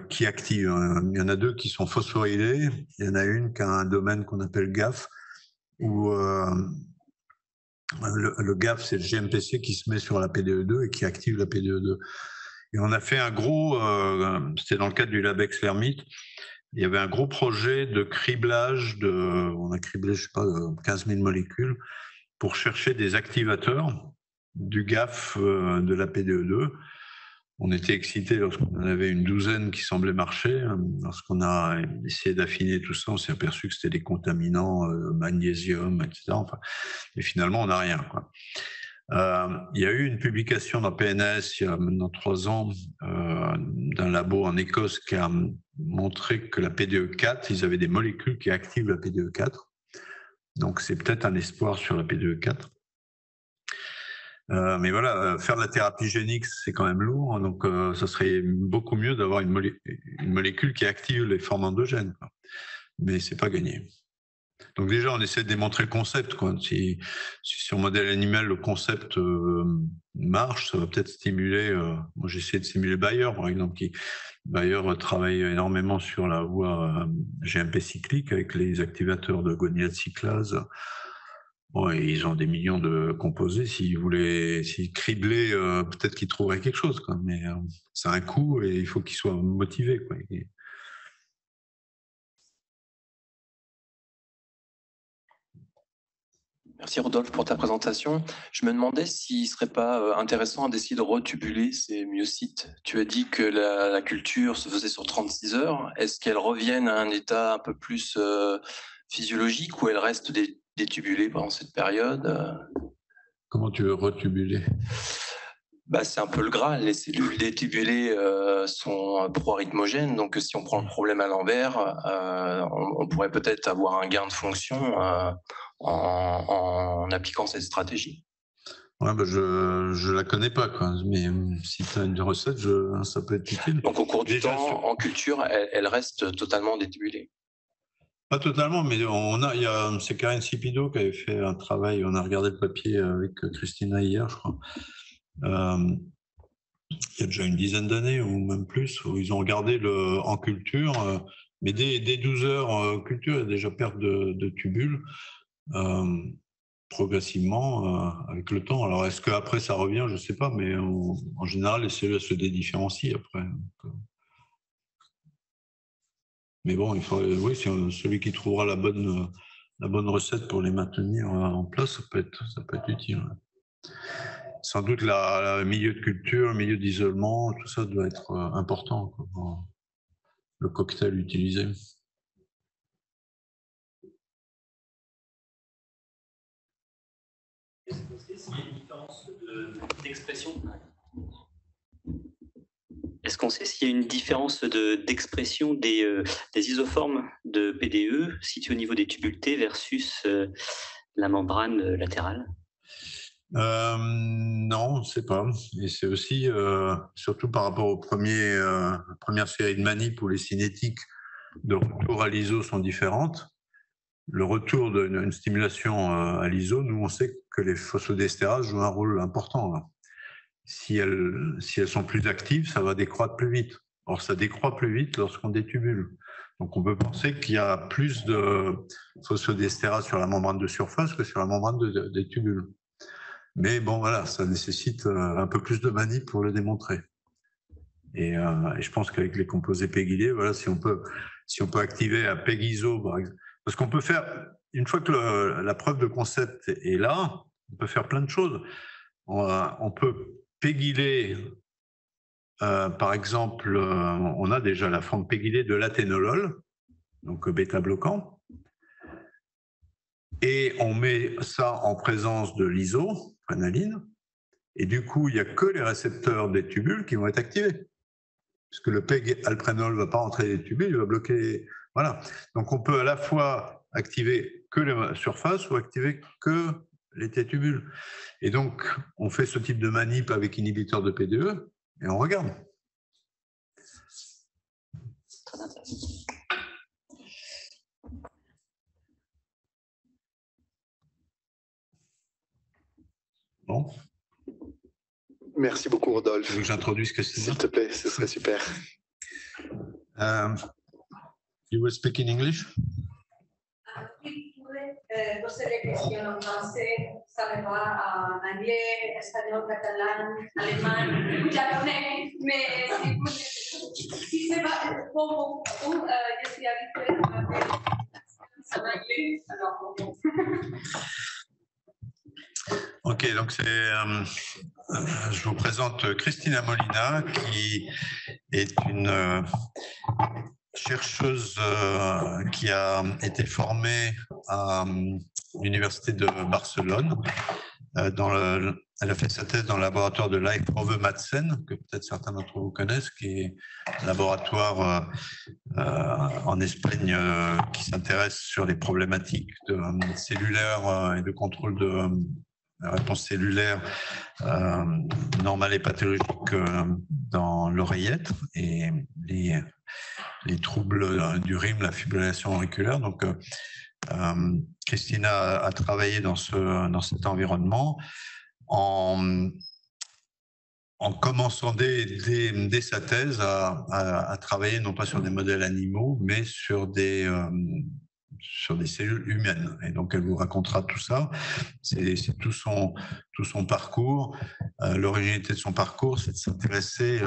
qui activent. Il y en a deux qui sont phosphorylés. Il y en a une qui a un domaine qu'on appelle GAF, où le GAF, c'est le GMPC qui se met sur la PDE2 et qui active la PDE2. Et on a fait un gros, c'était dans le cadre du LabEx Lermite, il y avait un gros projet de criblage, on a criblé, je sais pas, 15 000 molécules pour chercher des activateurs du GAF de la PDE2. On était excités lorsqu'on en avait une douzaine qui semblaient marcher. Lorsqu'on a essayé d'affiner tout ça, on s'est aperçu que c'était des contaminants, magnésium, etc. Enfin, et finalement, on n'a rien, quoi. Il y a eu une publication dans PNAS il y a maintenant 3 ans d'un labo en Écosse qui a montré que la PDE4, ils avaient des molécules qui activent la PDE4. Donc, c'est peut-être un espoir sur la PDE4. Mais voilà, faire de la thérapie génique, c'est quand même lourd. Donc, ça serait beaucoup mieux d'avoir une molécule qui active les formes endogènes, quoi. Mais c'est pas gagné. Donc déjà, on essaie de démontrer le concept, quoi. Si sur modèle animal, le concept marche, ça va peut-être stimuler... moi, j'essaie de stimuler Bayer, par exemple, Bayer travaille énormément sur la voie GMP cyclique avec les activateurs de guanylate cyclase. Bon, et ils ont des millions de composés. S'ils criblaient, peut-être qu'ils trouveraient quelque chose, quoi. Mais c'est un coût et il faut qu'ils soient motivés, quoi. Merci Rodolphe pour ta présentation. Je me demandais s'il ne serait pas intéressant d'essayer de retubuler ces myocytes. Tu as dit que la culture se faisait sur 36 heures. Est-ce qu'elles reviennent à un état un peu plus physiologique ou elles restent détubulées pendant cette période? Comment tu veux retubuler? C'est un peu le Graal. Les cellules détubulées sont pro-rythmogènes. Donc, si on prend le problème à l'envers, on pourrait peut-être avoir un gain de fonction en appliquant cette stratégie. Ouais, je la connais pas, quoi. Mais si tu as une recette, ça peut être utile. Donc, au cours du temps, en culture, elle reste totalement détubulée. Pas totalement, mais c'est Karine Sipido qui avait fait un travail. On a regardé le papier avec Christina hier, je crois. Il y a déjà une dizaine d'années ou même plus, où ils ont regardé en culture, mais dès 12 heures culture, il y a déjà perte de tubules progressivement avec le temps. Alors est-ce qu'après ça revient? Je ne sais pas, mais en général, les cellules se dédifférencient après. Mais bon, oui, celui qui trouvera la bonne recette pour les maintenir en place, ça peut être utile. Sans doute le milieu de culture, le milieu d'isolement, tout ça doit être important pour le cocktail utilisé. Est-ce qu'on sait s'il y a une différence d'expression? Est-ce qu'on sait s'il y a une différence d'expression des isoformes de PDE situées au niveau des tubules T versus la membrane latérale? Non, on ne sait pas. Et c'est aussi, surtout par rapport aux premières séries de manip où les cinétiques de retour à l'ISO sont différentes. Le retour d'une stimulation à l'ISO, nous, on sait que les phosphodiesterase jouent un rôle important. Là. Si elles sont plus actives, ça va décroître plus vite. Or, ça décroît plus vite lorsqu'on détubule. Donc, on peut penser qu'il y a plus de phosphodiesterase sur la membrane de surface que sur la membrane des tubules. Mais bon, voilà, ça nécessite un peu plus de manip pour le démontrer. Et je pense qu'avec les composés PEGylés, voilà, si on peut activer à PEG-ISO, par exemple, parce qu'on peut faire, une fois que la preuve de concept est là, on peut faire plein de choses. On peut PEGyler, par exemple, on a déjà la forme PEGylée de l'athénolol, donc bêta-bloquant, et on met ça en présence de l'isoprénaline, et du coup, il n'y a que les récepteurs des tubules qui vont être activés. Puisque le PEG-alprénol ne va pas entrer les tubules, il va bloquer. Voilà. Donc, on peut à la fois activer que les surfaces ou activer que les T-tubules. Et donc, on fait ce type de manip avec inhibiteur de PDE et on regarde. Bon. Merci beaucoup, Rodolphe. Tu veux que j'introduise Christina? S'il te plaît, ce serait super. You will speak in English? Oui, poser les questions en français, ça me va en anglais, espagnol, catalan, allemand, japonais, mais si c'est pas pour beaucoup, je suis habituée à parler en anglais, alors bon. Ok, donc je vous présente Cristina Molina, qui est une chercheuse qui a été formée à l'Université de Barcelone. Elle a fait sa thèse dans le laboratoire de Leif Ove Madsen, que peut-être certains d'entre vous connaissent, qui est un laboratoire en Espagne qui s'intéresse sur les problématiques cellulaires et de contrôle de la réponse cellulaire normale et pathologique dans l'oreillette et les troubles du rhume, la fibrillation auriculaire. Donc, Cristina a travaillé dans cet environnement en commençant dès sa thèse à travailler non pas sur des modèles animaux, mais sur des cellules humaines. Et donc, elle vous racontera tout ça. C'est tout son parcours. L'originalité de son parcours, c'est de s'intéresser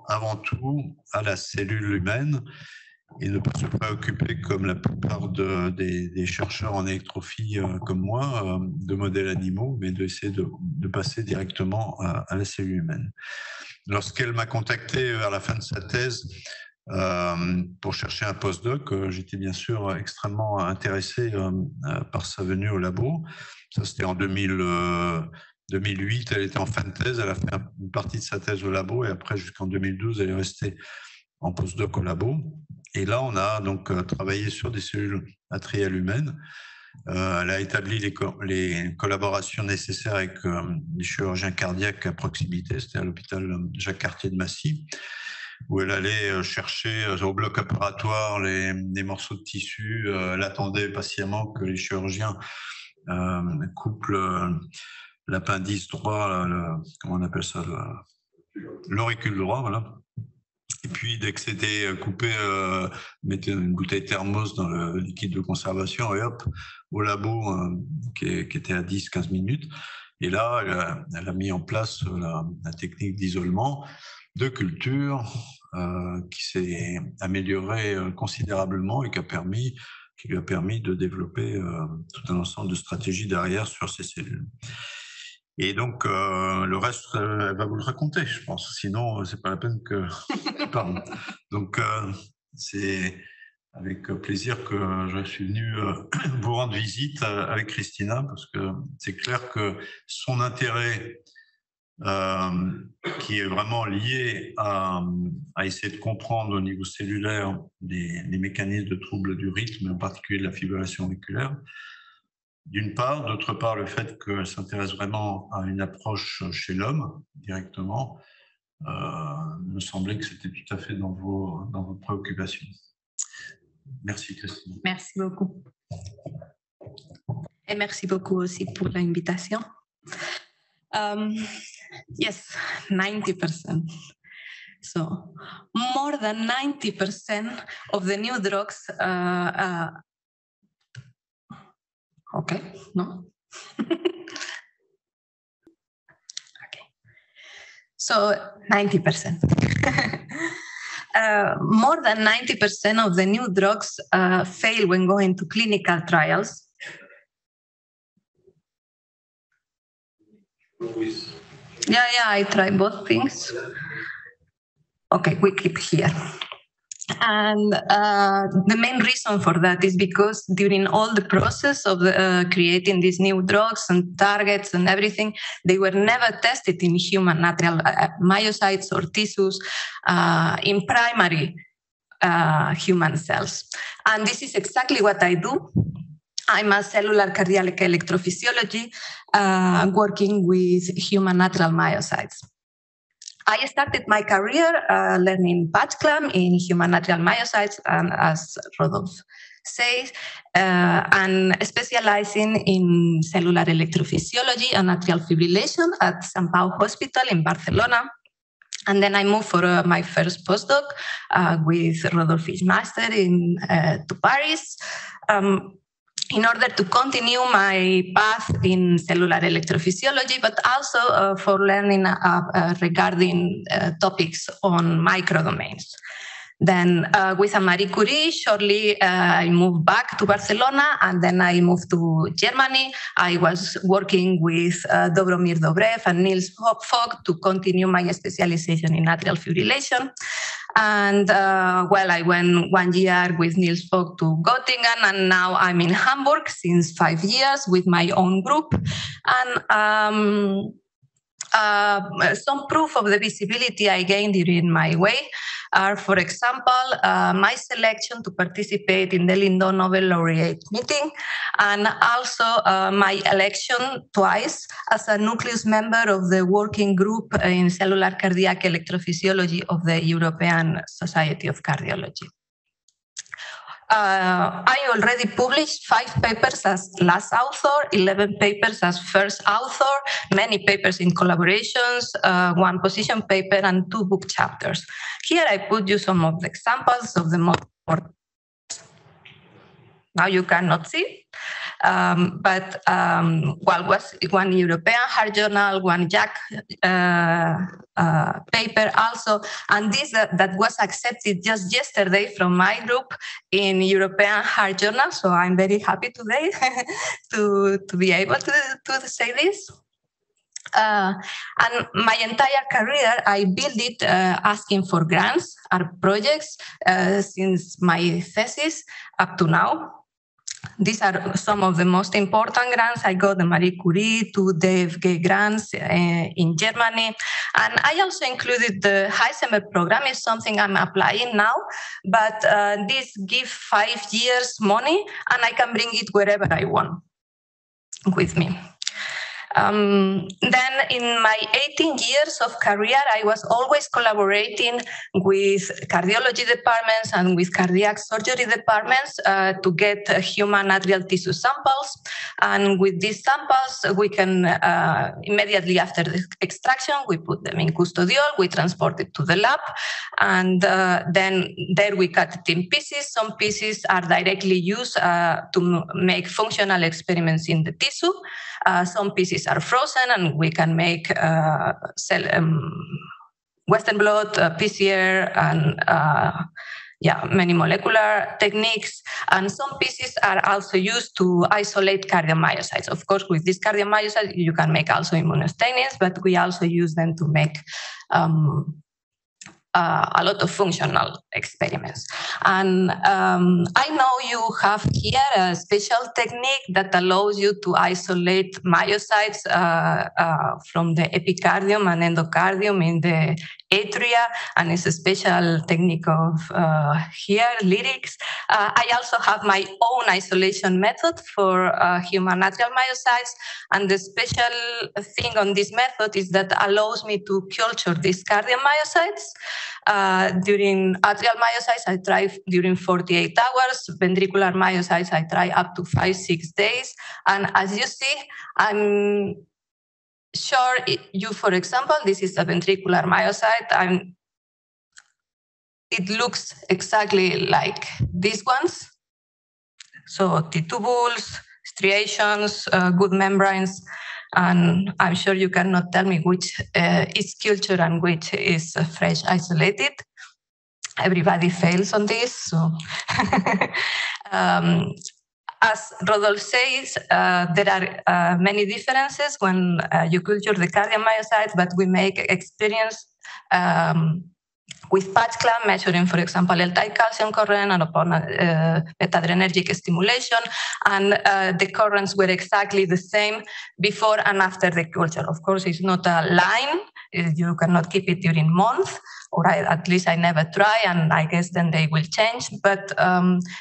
avant tout à la cellule humaine et ne pas se préoccuper, comme la plupart des chercheurs en électrophie comme moi, de modèles animaux, mais d'essayer de passer directement à la cellule humaine. Lorsqu'elle m'a contacté vers la fin de sa thèse pour chercher un postdoc, j'étais bien sûr extrêmement intéressé par sa venue au labo. Ça, c'était en 2008, elle était en fin de thèse, elle a fait une partie de sa thèse au labo, et après, jusqu'en 2012, elle est restée en postdoc au labo. Et là, on a donc travaillé sur des cellules atriales humaines. Elle a établi les collaborations nécessaires avec les chirurgiens cardiaques à proximité, c'était à l'hôpital Jacques-Cartier de Massy, où elle allait chercher au bloc opératoire les morceaux de tissu. Elle attendait patiemment que les chirurgiens coupent l'appendice droit, comment on appelle ça, l'auricule droit, voilà. Et puis, dès que c'était coupé, mettez une bouteille thermos dans le liquide de conservation et hop, au labo qui était à 10-15 minutes. Et là, elle a mis en place la technique d'isolement de culture qui s'est améliorée considérablement et qui lui a permis de développer tout un ensemble de stratégies derrière sur ces cellules. Et donc, le reste, elle va vous le raconter, je pense. Sinon, c'est pas la peine que je parle. Donc, c'est avec plaisir que je suis venu vous rendre visite avec Christina, parce que c'est clair que son intérêt, qui est vraiment lié à essayer de comprendre au niveau cellulaire les mécanismes de troubles du rythme, en particulier de la fibrillation auriculaire, d'une part, d'autre part, le fait qu'elle s'intéresse vraiment à une approche chez l'homme directement, me semblait que c'était tout à fait dans vos préoccupations. Merci, Christine. Merci beaucoup. Et merci beaucoup aussi pour l'invitation. Yes, 90%. So, more than 90% of the new drugs okay, no? Okay. So 90%. More than 90% of the new drugs fail when going to clinical trials. Yeah, I try both things. Okay, we keep here. And the main reason for that is because during all the process of creating these new drugs and targets and everything, they were never tested in human natural myocytes or tissues in primary human cells. And this is exactly what I do. I'm a cellular cardiac electrophysiology working with human natural myocytes. I started my career learning PatchClam in human natural myocytes, and as Rodolphe says, and specializing in cellular electrophysiology and atrial fibrillation at Sant Pau Hospital in Barcelona. And then I moved for my first postdoc with Rodolphe Fischmeister to Paris. In order to continue my path in cellular electrophysiology, but also for learning regarding topics on microdomains. Then with Marie Curie, shortly I moved back to Barcelona, and then I moved to Germany. I was working with Dobromir Dobrev and Niels Fogg to continue my specialization in atrial fibrillation. And I went 1 year with Niels Fogg to Göttingen, and now I'm in Hamburg since 5 years with my own group. And some proof of the visibility I gained during my way are, for example, my selection to participate in the Lindau Nobel Laureate meeting, and also my election twice as a nucleus member of the working group in cellular cardiac electrophysiology of the European Society of Cardiology. I already published 5 papers as last author, 11 papers as first author, many papers in collaborations, 1 position paper, and 2 book chapters. Here I put you some of the examples of the most important. Now you cannot see. But was one European Heart Journal, one JACC paper also, and this that was accepted just yesterday from my group in European Heart Journal. So I'm very happy today to be able to say this. And my entire career, I built it asking for grants or projects since my thesis up to now. These are some of the most important grants. I got the Marie Curie, 2 DFG grants in Germany. And I also included the Heisenberg program. It's something I'm applying now, but this gives 5 years money and I can bring it wherever I want with me. Then in my 18 years of career, I was always collaborating with cardiology departments and with cardiac surgery departments to get human atrial tissue samples. And with these samples, we can immediately after the extraction, we put them in custodiol, we transport it to the lab, and then there we cut it in pieces. Some pieces are directly used to make functional experiments in the tissue. Some pieces are frozen and we can make Western blot, PCR, and many molecular techniques. And some pieces are also used to isolate cardiomyocytes. Of course, with this cardiomyocyte, you can make also immunostains, but we also use them to make a lot of functional experiments. And I know you have here a special technique that allows you to isolate myocytes from the epicardium and endocardium in the atria, and it's a special technique of here, lyrics. I also have my own isolation method for human atrial myocytes, and the special thing on this method is that allows me to culture these cardiomyocytes. During atrial myocytes, I try during 48 hours. Ventricular myocytes, I try up to 5-6 days. And as you see, I'm sure you, for example, this is a ventricular myocyte. It looks exactly like these ones. So T-tubules, striations, good membranes. And I'm sure you cannot tell me which is culture and which is fresh isolated. Everybody fails on this. So. As Rodolphe says, there are many differences when you culture the cardiomyocytes, but we make experience with patch clamp, measuring, for example, L-type calcium current and upon beta-adrenergic stimulation. And the currents were exactly the same before and after the culture. Of course, it's not a line. You cannot keep it during months, or at least I never try, and I guess then they will change. But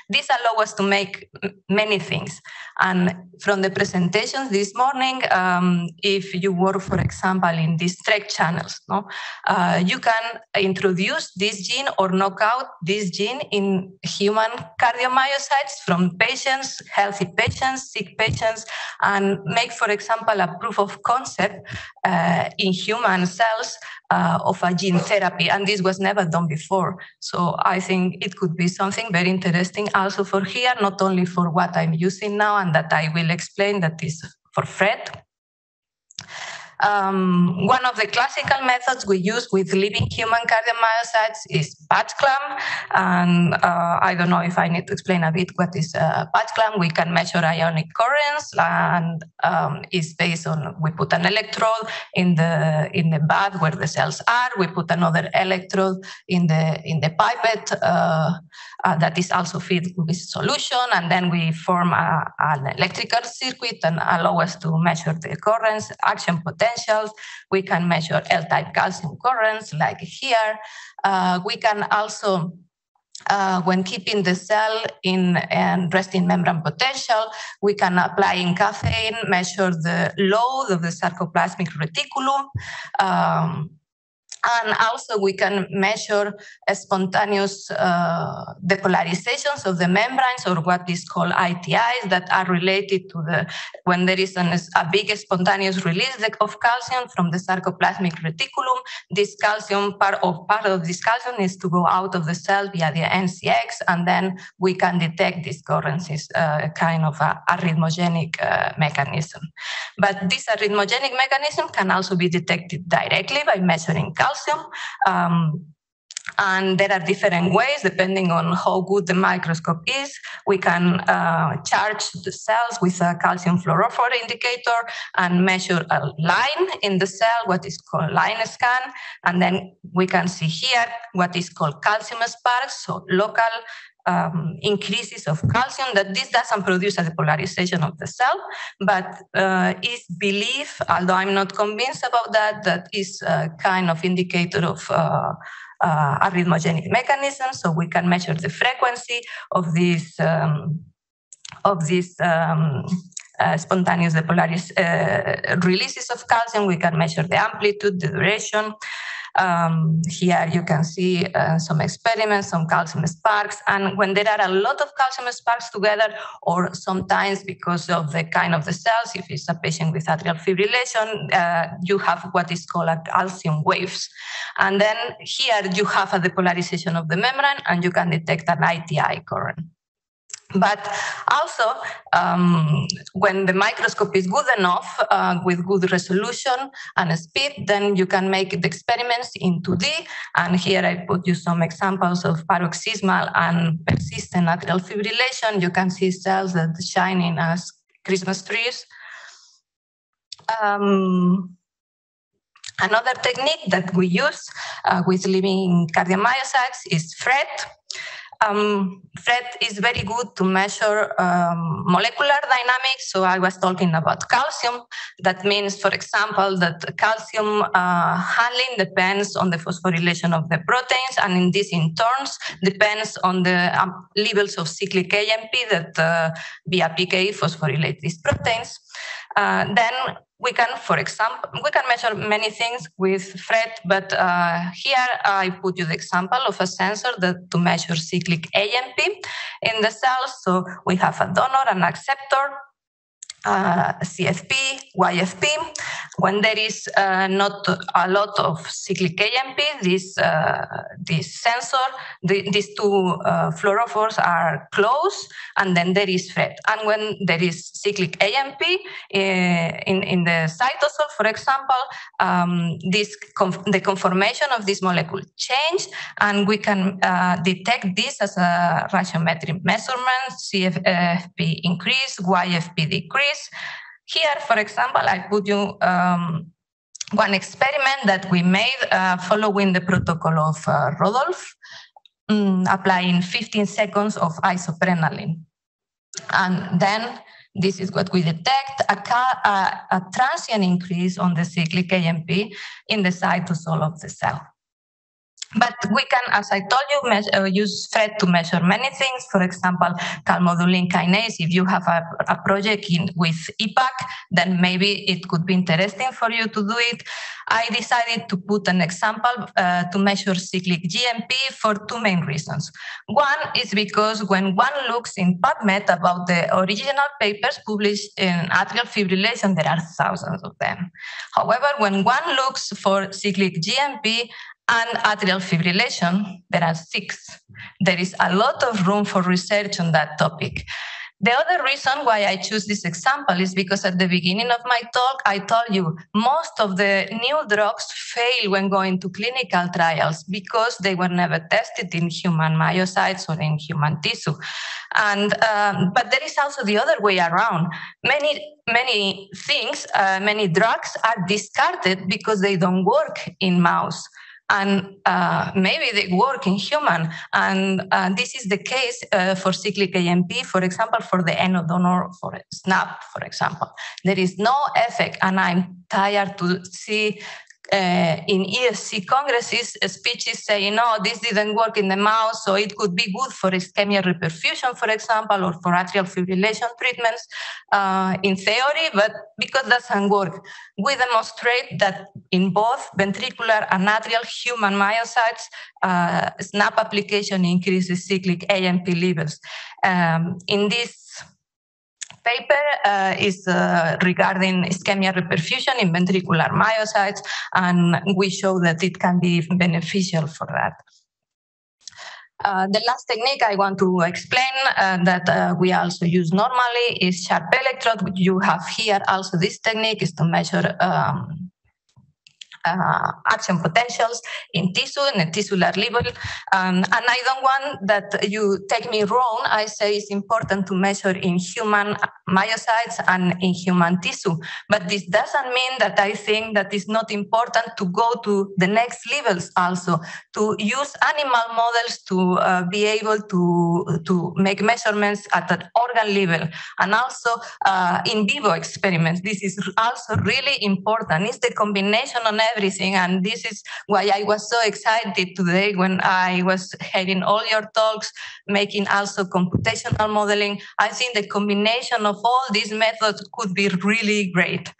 this allows us to make many things. And from the presentations this morning, if you work, for example, in these TREC channels, you can introduce this gene or knock out this gene in human cardiomyocytes from patients, healthy patients, sick patients, and make, for example, a proof of concept in human cells of a gene therapy. And this was never done before. So I think it could be something very interesting also for here, not only for what I'm using now and that I will explain that is for Fred. One of the classical methods we use with living human cardiomyocytes is patch clamp. And I don't know if I need to explain a bit what is patch clamp. We can measure ionic currents, and it's based on, we put an electrode in the bath where the cells are. We put another electrode in the pipette that is also filled with solution, and then we form an electrical circuit and allow us to measure the currents, action potentials. We can measure L-type calcium currents like here. We can also, when keeping the cell in resting membrane potential, we can apply in caffeine, measure the load of the sarcoplasmic reticulum. And also we can measure spontaneous depolarizations of the membranes, or what is called ITIs, that are related to when there is a big spontaneous release of calcium from the sarcoplasmic reticulum. This calcium, part of this calcium is to go out of the cell via the NCX, and then we can detect these currents, kind of a arrhythmogenic mechanism. But this arrhythmogenic mechanism can also be detected directly by measuring calcium. And there are different ways depending on how good the microscope is. We can charge the cells with a calcium fluorophore indicator and measure a line in the cell, what is called line scan. And then we can see here what is called calcium sparks, so local increases of calcium, that this doesn't produce a depolarization of the cell, but is believed, although I'm not convinced about that, that is a kind of indicator of arrhythmogenic mechanism. So we can measure the frequency of these spontaneous releases of calcium. We can measure the amplitude, the duration. Here you can see some experiments, some calcium sparks, and when there are a lot of calcium sparks together, or sometimes because of the kind of the cells, if it's a patient with atrial fibrillation, you have what is called a calcium waves. And then here you have a depolarization of the membrane, and you can detect an ITI current. But also, when the microscope is good enough, with good resolution and speed, then you can make the experiments in 2D. And here I put you some examples of paroxysmal and persistent atrial fibrillation. You can see cells that are shining as Christmas trees. Another technique that we use with living cardiomyocytes is FRET. FRET is very good to measure molecular dynamics. So I was talking about calcium. That means, for example, that calcium handling depends on the phosphorylation of the proteins, and in this in turns depends on the levels of cyclic AMP that via PKE phosphorylate these proteins. Then we can, for example, we can measure many things with FRET, but here I put you the example of a sensor that to measure cyclic AMP in the cells. So we have a donor, an acceptor, CFP, YFP. When there is not a lot of cyclic AMP, this sensor, these two fluorophores are closed, and then there is FRET. And when there is cyclic AMP in the cytosol, for example, the conformation of this molecule change, and we can detect this as a ratiometric measurement. CFP increase, YFP decrease. Here, for example, I put you one experiment that we made following the protocol of Rodolphe, applying 15 seconds of isoprenaline. And then this is what we detect, a transient increase on the cyclic AMP in the cytosol of the cell. But we can, as I told you, use FRET to measure many things. For example, calmodulin kinase. If you have a project with EPAC, then maybe it could be interesting for you to do it. I decided to put an example to measure cyclic GMP for two main reasons. One is because when one looks in PubMed about the original papers published in atrial fibrillation, there are thousands of them. However, when one looks for cyclic GMP and atrial fibrillation, there are 6. There is a lot of room for research on that topic. The other reason why I choose this example is because at the beginning of my talk, I told you most of the new drugs fail when going to clinical trials because they were never tested in human myocytes or in human tissue. And but there is also the other way around. Many things, many drugs are discarded because they don't work in mouse. And maybe they work in human. And this is the case for cyclic AMP, for example, for the enodonor, for SNAP, for example. There is no effect, and I'm tired to see in ESC congresses speeches saying, no, this didn't work in the mouse, so it could be good for ischemia reperfusion, for example, or for atrial fibrillation treatments in theory, but because that doesn't work. We demonstrate that in both ventricular and atrial human myocytes, SNAP application increases cyclic AMP levels. In this paper is regarding ischemia reperfusion in ventricular myocytes, and we show that it can be beneficial for that. The last technique I want to explain that we also use normally is sharp electrode. You have here also this technique is to measure action potentials in tissue, in a tissular level. And I don't want that you take me wrong. I say it's important to measure in human myocytes and in human tissue. But this doesn't mean that I think that it's not important to go to the next levels also, to use animal models to be able to make measurements at an organ level. And also in vivo experiments. This is also really important. It's the combination on everything, and this is why I was so excited today when I was hearing all your talks, making also computational modeling. I think the combination of all these methods could be really great.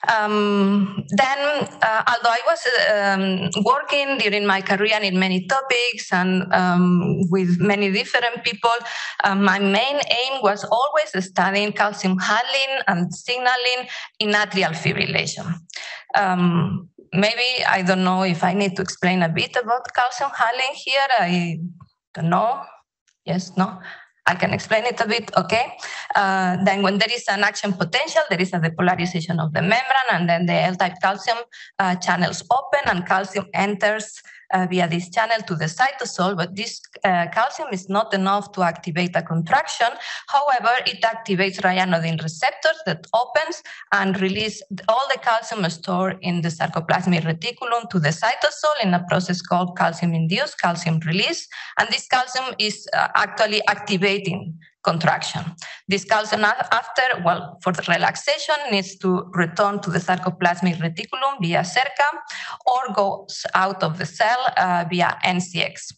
Then, although I was working during my career in many topics and with many different people, my main aim was always studying calcium handling and signaling in atrial fibrillation. Maybe, I don't know if I need to explain a bit about calcium handling here. I don't know. Yes, no? I can explain it a bit, okay? Then when there is an action potential, there is a depolarization of the membrane, and then the L-type calcium channels open and calcium enters via this channel to the cytosol, but this calcium is not enough to activate a contraction. However, it activates ryanodine receptors that opens and release all the calcium stored in the sarcoplasmic reticulum to the cytosol in a process called calcium-induced calcium release. And this calcium is actually activating contraction. This calcium after, well, for the relaxation needs to return to the sarcoplasmic reticulum via CERCA or goes out of the cell via NCX.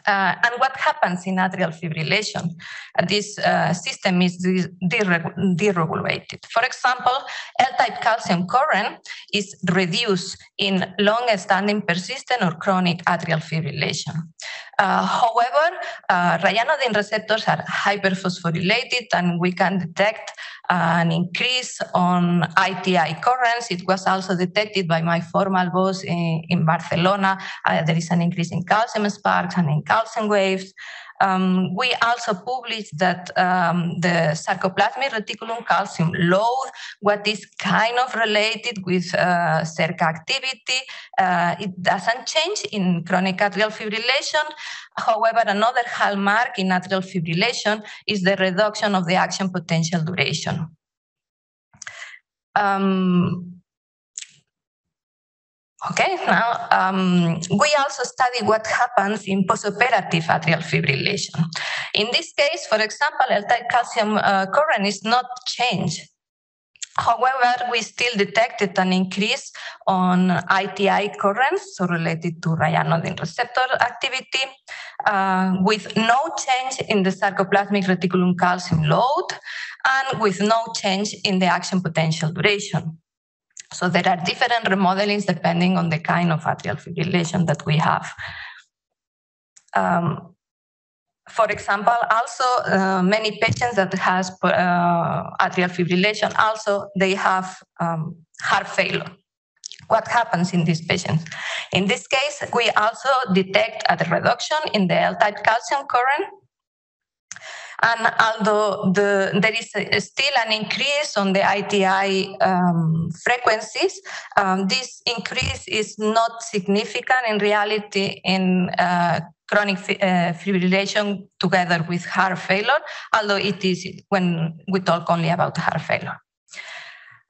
And what happens in atrial fibrillation? This system is deregulated. For example, L-type calcium current is reduced in long-standing, persistent, or chronic atrial fibrillation. However, ryanodine receptors are hyperphosphorylated, and we can detect an increase on ITI currents. It was also detected by my former boss in Barcelona. There is an increase in calcium sparks and in calcium waves. We also published that the sarcoplasmic reticulum calcium load, what is kind of related with CERCA activity, it doesn't change in chronic atrial fibrillation. However, another hallmark in atrial fibrillation is the reduction of the action potential duration. Okay, now we also study what happens in postoperative atrial fibrillation. In this case, for example, L-type calcium current is not changed. However, we still detected an increase on ITI currents, so related to ryanodine receptor activity, with no change in the sarcoplasmic reticulum calcium load and with no change in the action potential duration. So there are different remodelings depending on the kind of atrial fibrillation that we have. For example, also many patients that has atrial fibrillation, also they have heart failure. What happens in these patients? In this case, we also detect a reduction in the L-type calcium current. And although there is still an increase on the ITI frequencies, this increase is not significant in reality in chronic fibrillation together with heart failure, although it is when we talk only about heart failure.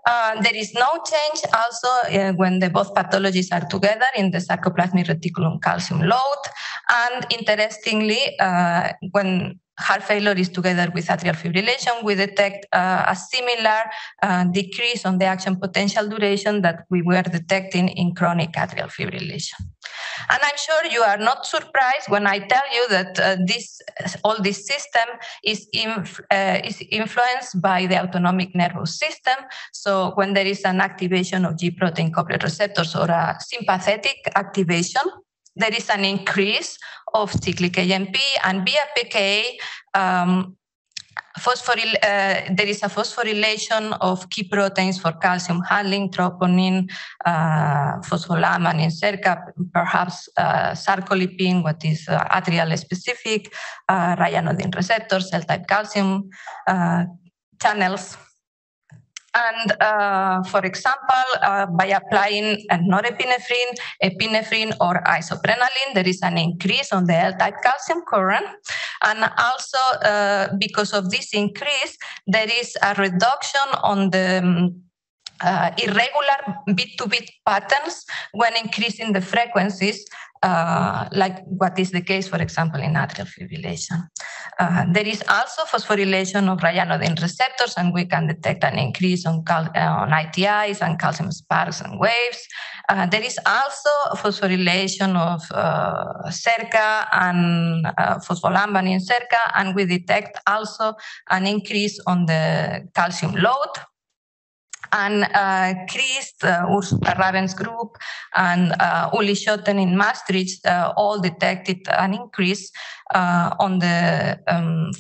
There is no change also when the both pathologies are together in the sarcoplasmic reticulum calcium load. And interestingly, when heart failure is together with atrial fibrillation, we detect a similar decrease on the action potential duration that we were detecting in chronic atrial fibrillation. And I'm sure you are not surprised when I tell you that all this system is influenced by the autonomic nervous system. So when there is an activation of G protein coupled receptors or a sympathetic activation, there is an increase of cyclic AMP and via PKA. There is a phosphorylation of key proteins for calcium handling, troponin, phospholaminin, SERCA, perhaps sarcolipin, what is atrial specific, ryanodine receptors, cell-type calcium channels. And for example, by applying norepinephrine, epinephrine, or isoprenaline, there is an increase on the L-type calcium current. And also, because of this increase, there is a reduction on the irregular bit-to-bit patterns when increasing the frequencies, like what is the case, for example, in atrial fibrillation. There is also phosphorylation of ryanodine receptors, and we can detect an increase on ITIs and calcium sparks and waves. There is also phosphorylation of SERCA and phospholaminin SERCA, and we detect also an increase on the calcium load. And Christ, Ursula Ravensgrupp, and Uli Schotten in Maastricht all detected an increase on the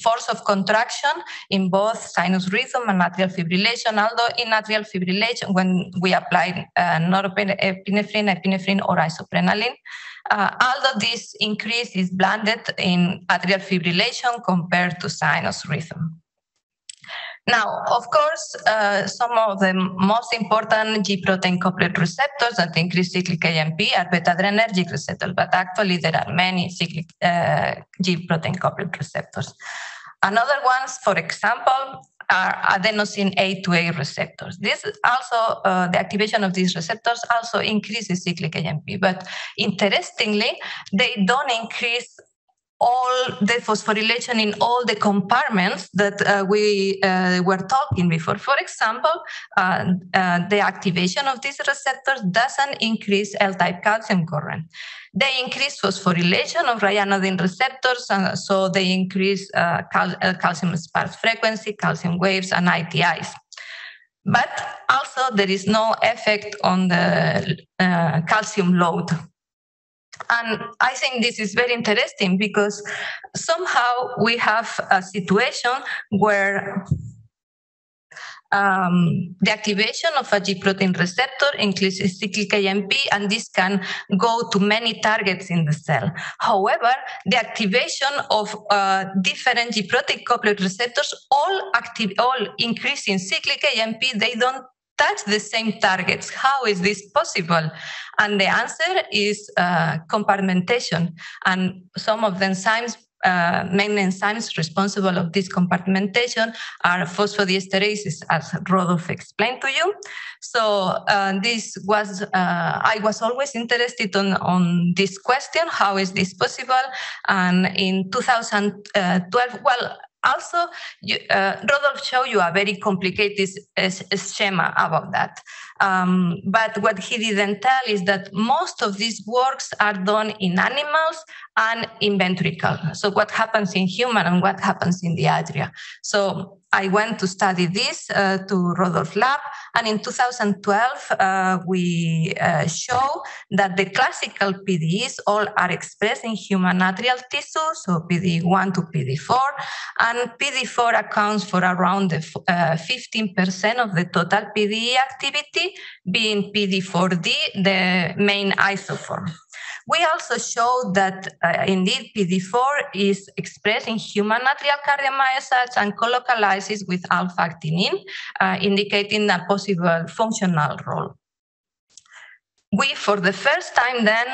force of contraction in both sinus rhythm and atrial fibrillation, although in atrial fibrillation, when we applied epinephrine, or isoprenaline, although this increase is blended in atrial fibrillation compared to sinus rhythm. Now, of course, some of the most important G protein coupled receptors that increase cyclic AMP are beta-adrenergic receptors, but actually there are many cyclic G protein coupled receptors. Another ones, for example, are adenosine A2A receptors. This is also, the activation of these receptors also increases cyclic AMP, but interestingly, they don't increase all the phosphorylation in all the compartments that we were talking before. For example, the activation of these receptors doesn't increase L-type calcium current. They increase phosphorylation of ryanodine receptors, and so they increase calcium sparse frequency, calcium waves, and ITIs. But also there is no effect on the calcium load. And I think this is very interesting because somehow we have a situation where the activation of a G protein receptor increases cyclic AMP, and this can go to many targets in the cell. However, the activation of different G protein coupled receptors all increase in cyclic AMP, they don't touch the same targets. How is this possible? And the answer is compartmentation. And some of the enzymes, main enzymes responsible of this compartmentation are phosphodiesterase, as Rodolphe explained to you. So this was, I was always interested on this question, how is this possible? And in 2012, well, also, Rodolphe showed you a very complicated schema about that. But what he didn't tell is that most of these works are done in animals and in ventricle. So what happens in human and what happens in the atria. So I went to study this to Rodolphe Lab, and in 2012 we show that the classical PDEs all are expressed in human atrial tissue, so PD1 to PD4, and PD4 accounts for around 15% of the total PDE activity, being PD4D the main isoform. We also showed that indeed PD4 is expressed in human atrial cardiomyocytes and colocalizes with alpha-actinin, indicating a possible functional role. We, for the first time then,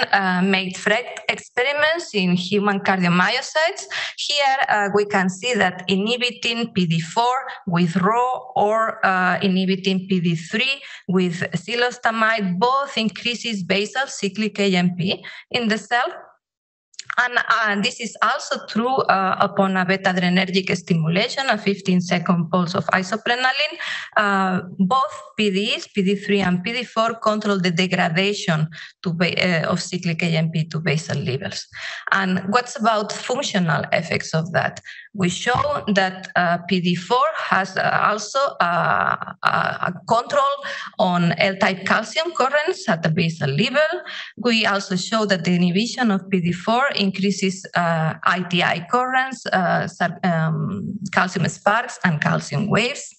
made FRET experiments in human cardiomyocytes. Here we can see that inhibiting PD4 with RHO or inhibiting PD3 with psilostamide both increases basal cyclic AMP in the cell. And this is also true upon a beta-adrenergic stimulation, a 15-second pulse of isoprenaline. Both PDEs, PD3 and PD4, control the degradation of cyclic AMP to basal levels. And what's about functional effects of that? We show that PD4 has also a control on L-type calcium currents at the basal level. We also show that the inhibition of PD4 increases ITI currents, calcium sparks, and calcium waves.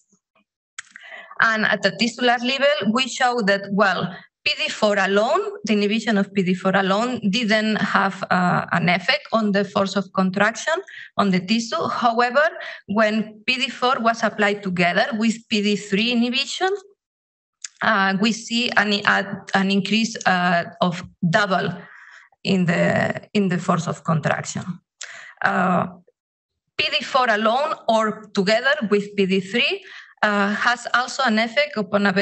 And at the tisular level, we show that, well, PD4 alone, the inhibition of PD4 alone didn't have an effect on the force of contraction on the tissue. However, when PD4 was applied together with PD3 inhibition, we see an increase of double in the force of contraction. PD4 alone or together with PD3 has also an effect upon a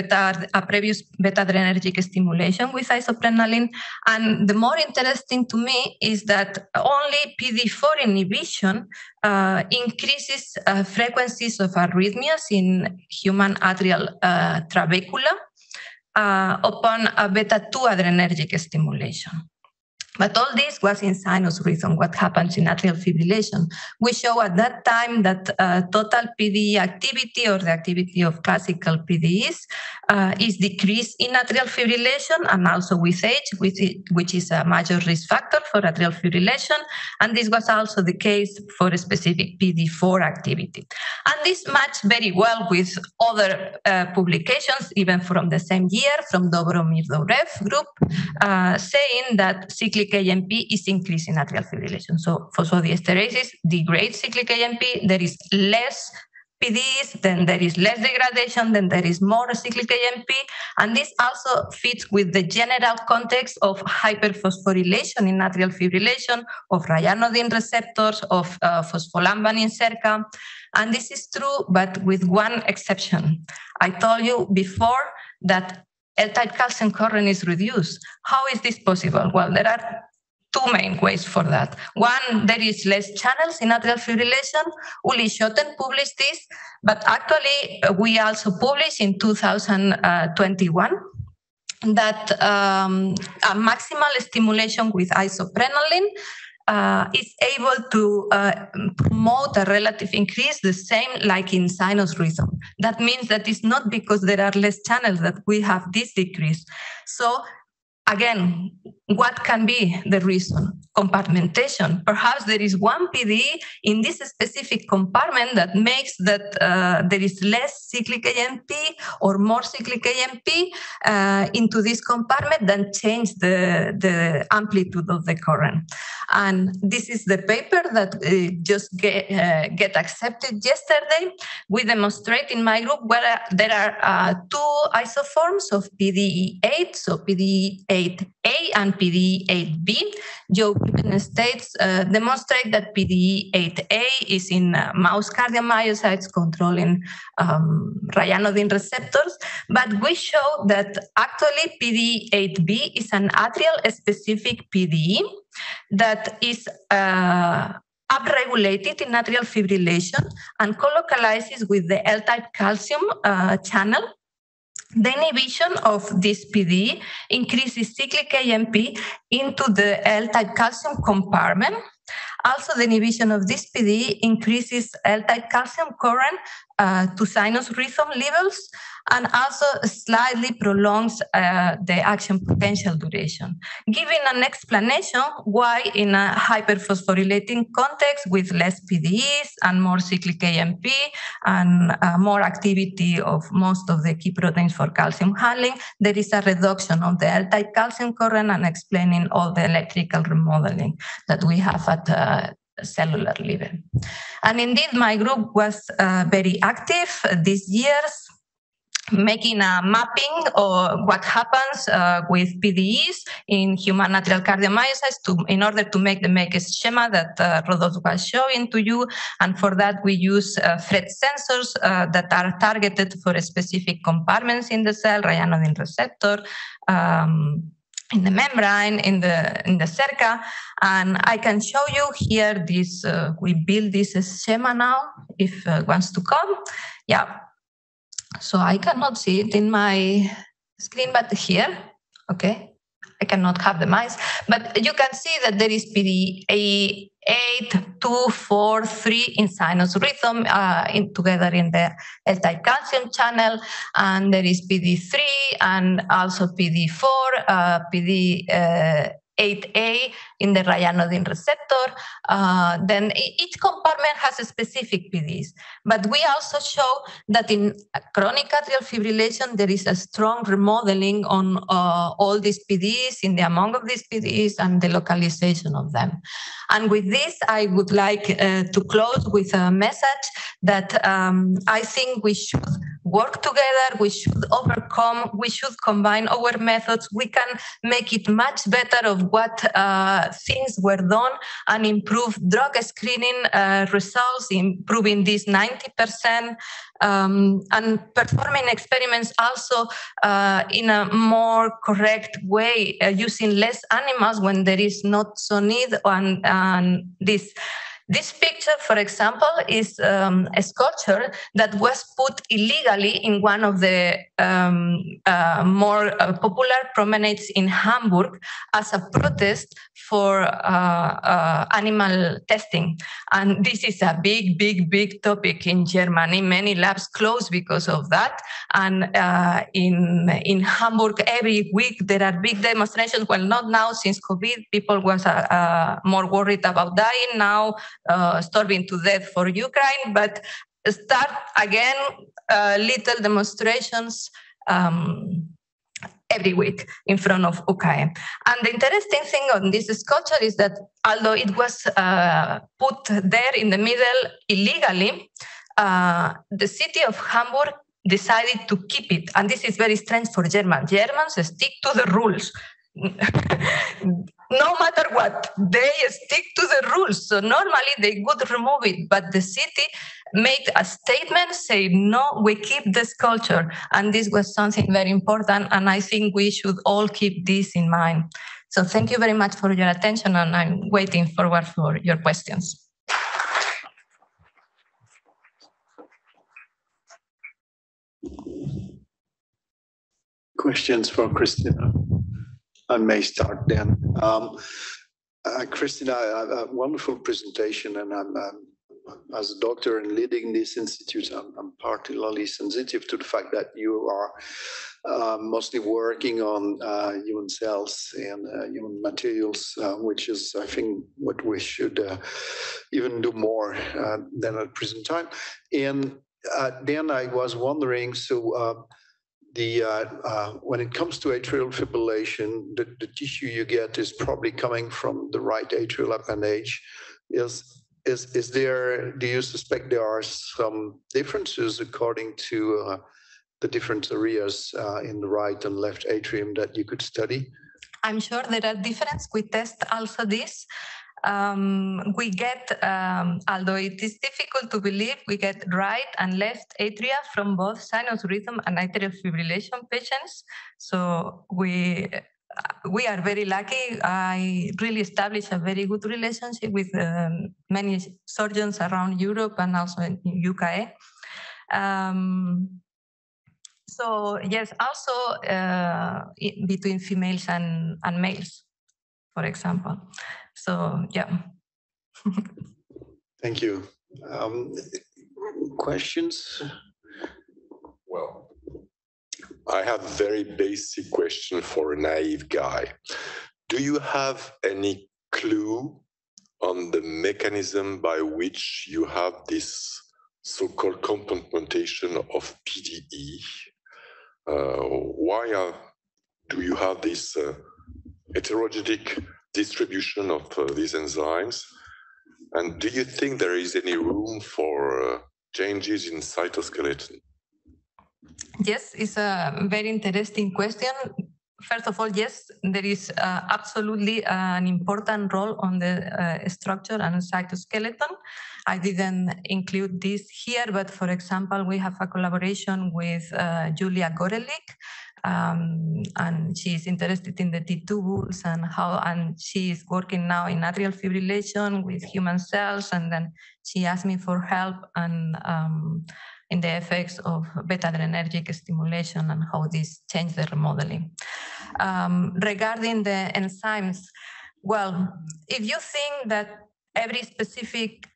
previous beta-adrenergic stimulation with isoprenaline. And the more interesting to me is that only PD4 inhibition increases frequencies of arrhythmias in human atrial trabecula upon a beta-2 adrenergic stimulation. But all this was in sinus rhythm, what happens in atrial fibrillation. We show at that time that total PDE activity or the activity of classical PDEs is decreased in atrial fibrillation and also with age, which is a major risk factor for atrial fibrillation. And this was also the case for a specific PD4 activity. And this matched very well with other publications, even from the same year, from Dobromir Dourev group, saying that cyclic AMP is increasing atrial fibrillation. So phosphodiesterase degrades cyclic AMP. There is less PDEs, then there is less degradation, then there is more cyclic AMP. And this also fits with the general context of hyperphosphorylation in atrial fibrillation, of ryanodine receptors, of phospholamban in SERCA. And this is true, but with one exception. I told you before that L-type calcium current is reduced. How is this possible? Well, there are two main ways for that. One, there is less channels in atrial fibrillation. Uli Schotten published this, but actually we also published in 2021 that a maximal stimulation with isoprenaline is able to promote a relative increase, the same like in sinus rhythm. That means that it's not because there are less channels that we have this decrease. So again, what can be the reason? Compartmentation. Perhaps there is one PDE in this specific compartment that makes that there is less cyclic AMP or more cyclic AMP into this compartment than change the amplitude of the current. And this is the paper that just get accepted yesterday. We demonstrate in my group where there are two isoforms of PDE8, so PDE8A and PDE8B. Joe Pippen states demonstrate that PDE8A is in mouse cardiomyocytes controlling ryanodine receptors, but we show that actually PDE8B is an atrial-specific PDE that is upregulated in atrial fibrillation and colocalizes with the L-type calcium channel. The inhibition of this PDE increases cyclic AMP into the L-type calcium compartment. Also, the inhibition of this PDE increases L-type calcium current to sinus rhythm levels and also slightly prolongs the action potential duration, giving an explanation why in a hyperphosphorylating context with less PDEs and more cyclic AMP and more activity of most of the key proteins for calcium handling, there is a reduction of the L-type calcium current and explaining all the electrical remodeling that we have at cellular level. And indeed, my group was very active these years, making a mapping of what happens with PDEs in human atrial cardiomyocytes in order to make the make schema that Rodolfo was showing to you. And for that, we use FRET sensors that are targeted for specific compartments in the cell, ryanodine receptor, in the membrane, in the cerca, and I can show you here this. We build this schema now. If wants to come, yeah. So I cannot see it in my screen, but here, okay. I cannot have the mice, but you can see that there is PDE 8, 2, 4, 3 in sinus rhythm together in the L-type calcium channel, and there is PD3 and also PD4, PD8A in the ryanodine receptor. Then each compartment has a specific PDs, but we also show that in chronic atrial fibrillation there is a strong remodeling on all these PDs, in the amount of these PDs and the localization of them. And with this, I would like to close with a message that I think we should work together, we should overcome, we should combine our methods, we can make it much better of what things were done and improve drug screening results, improving this 90%, and performing experiments also in a more correct way, using less animals when there is not so need. And this picture, for example, is a sculpture that was put illegally in one of the more popular promenades in Hamburg as a protest for animal testing. And this is a big, big, big topic in Germany. Many labs closed because of that. And in Hamburg, every week there are big demonstrations. Well, not now, since COVID, people was more worried about dying. Now, starving to death for Ukraine, but start again little demonstrations every week in front of UKE. And the interesting thing on this sculpture is that although it was put there in the middle illegally, the city of Hamburg decided to keep it. And this is very strange for Germans. Germans stick to the rules. No matter what, they stick to the rules. So normally they would remove it, but the city made a statement, say, no, we keep the sculpture. And this was something very important. And I think we should all keep this in mind. So thank you very much for your attention. And I'm waiting forward for your questions. Questions for Christina? I may start then. Christina, a wonderful presentation, and I'm as a doctor and leading this institute, I'm particularly sensitive to the fact that you are mostly working on human cells and human materials, which is, I think, what we should even do more than at present time. And then I was wondering, so when it comes to atrial fibrillation, the tissue you get is probably coming from the right atrial appendage. Is there? Do you suspect there are some differences according to the different areas in the right and left atrium that you could study? I'm sure there are differences. We test also this. We get, although it is difficult to believe, we get right and left atria from both sinus rhythm and atrial fibrillation patients. So we are very lucky. I really established a very good relationship with many surgeons around Europe and also in UKE. So yes, also between females and males, for example. So, yeah. Thank you. Questions? Well, I have a very basic question for a naive guy. Do you have any clue on the mechanism by which you have this so-called compartmentation of PDE? Why do you have this heterogenic distribution of these enzymes? And do you think there is any room for changes in cytoskeleton? Yes, it's a very interesting question. First of all, yes, there is absolutely an important role on the structure and cytoskeleton. I didn't include this here, but for example, we have a collaboration with Julia Gorelik and she is interested in the T-tubes and she is working now in atrial fibrillation with human cells, and then she asked me for help and in the effects of beta-adrenergic stimulation and how this changed the remodeling. Regarding the enzymes, well, if you think that every specific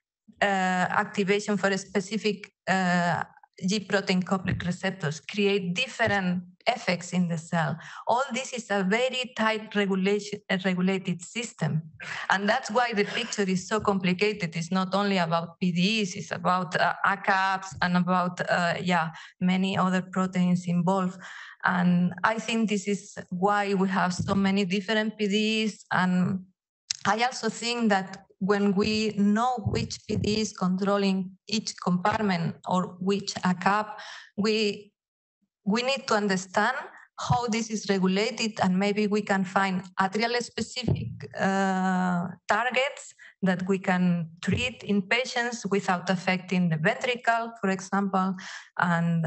activation for a specific G protein coupling receptors create different effects in the cell. All this is a very tight regulated system. And that's why the picture is so complicated. It's not only about PDEs, it's about ACAPs and about many other proteins involved. And I think this is why we have so many different PDEs. And I also think that when we know which PD is controlling each compartment or which ACAP, we need to understand how this is regulated, and maybe we can find atrial-specific targets that we can treat in patients without affecting the ventricle, for example. And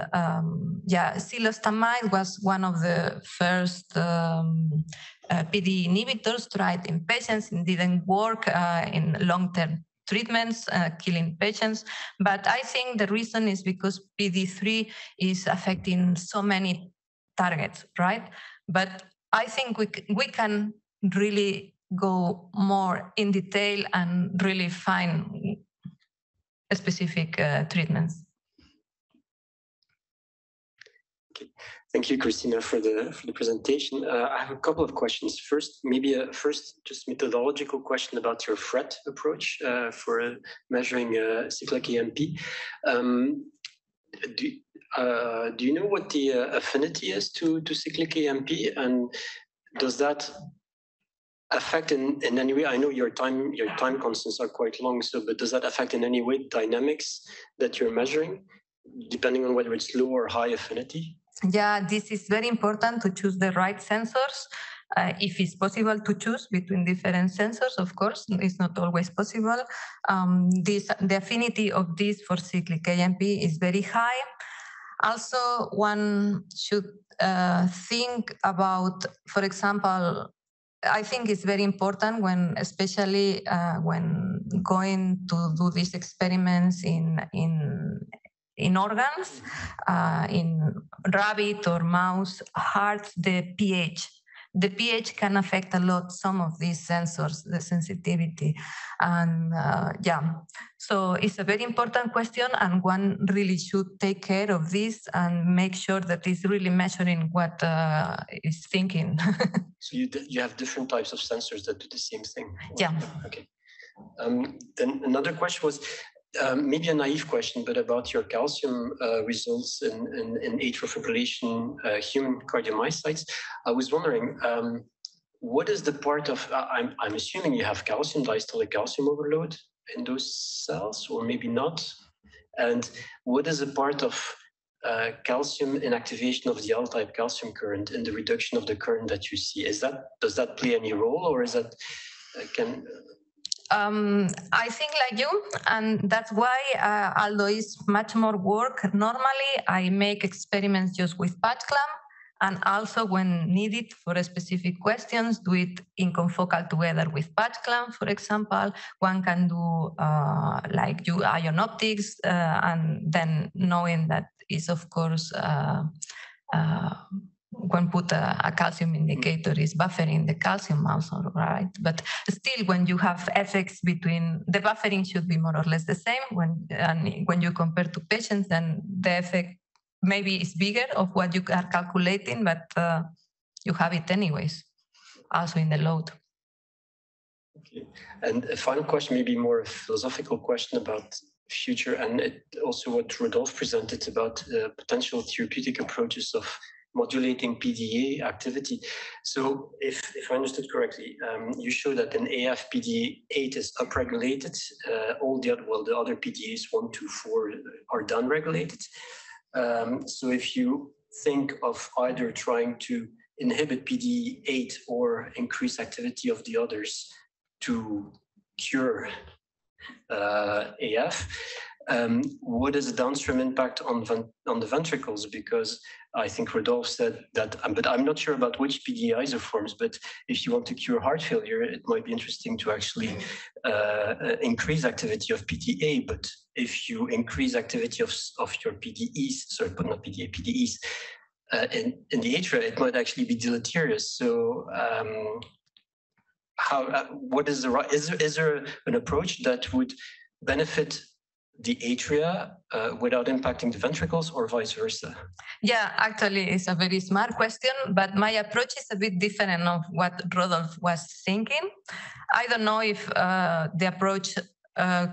psilocybin was one of the first PD inhibitors tried in patients. It didn't work in long-term treatments, killing patients. But I think the reason is because PD3 is affecting so many targets, right? But I think we can really go more in detail and really find specific treatments. Okay. Thank you, Christina, for the presentation. I have a couple of questions. First, maybe just methodological question about your FRET approach for measuring cyclic AMP. Do you know what the affinity is to cyclic AMP, and does that affect in any way? I know your time constants are quite long, but does that affect in any way dynamics that you're measuring, depending on whether it's low or high affinity? Yeah, this is very important to choose the right sensors. If it's possible to choose between different sensors, of course, it's not always possible. The affinity of this for cyclic AMP is very high. Also, one should think about, for example, I think it's very important especially when going to do these experiments in organs, in rabbit or mouse hearts, the pH. The pH can affect a lot some of these sensors, the sensitivity. And so it's a very important question, and one really should take care of this and make sure that it's really measuring what is thinking. So you have different types of sensors that do the same thing? Yeah. Okay. Then another question was, maybe a naive question, but about your calcium results in atrial fibrillation human cardiomyocytes. I was wondering, what is the part of, I'm assuming you have calcium, diastolic calcium overload in those cells, or maybe not. And what is the part of calcium inactivation of the L-type calcium current in the reduction of the current that you see? Does that play any role, or is that I think like you, and that's why, although it's much more work, normally I make experiments just with patch clamp, and also when needed for specific questions, do it in confocal together with patch clamp, for example. One can do like do ion optics, and then knowing that is, of course, when put a calcium indicator is buffering the calcium also, right? But still, when you have effects between, the buffering should be more or less the same. When you compare to patients, then the effect maybe is bigger of what you are calculating, but you have it anyways, also in the load. Okay. And a final question, maybe more a philosophical question about future, and also what Rodolphe presented about potential therapeutic approaches of modulating PDA activity. So if I understood correctly, you show that an AF PDA8 is upregulated, the other PDAs 1, 2, 4 are downregulated. So if you think of either trying to inhibit PDA8 or increase activity of the others to cure AF, what is the downstream impact on the ventricles? Because I think Rodolphe said that, but I'm not sure about which PDE isoforms, but if you want to cure heart failure, it might be interesting to actually increase activity of PTA, but if you increase activity of your PDEs, sorry, but not PDA, PDEs, in the atria, it might actually be deleterious. So what is the right, is there an approach that would benefit the atria without impacting the ventricles, or vice versa? Yeah, actually, it's a very smart question, but my approach is a bit different of what Rodolphe was thinking. I don't know if the approach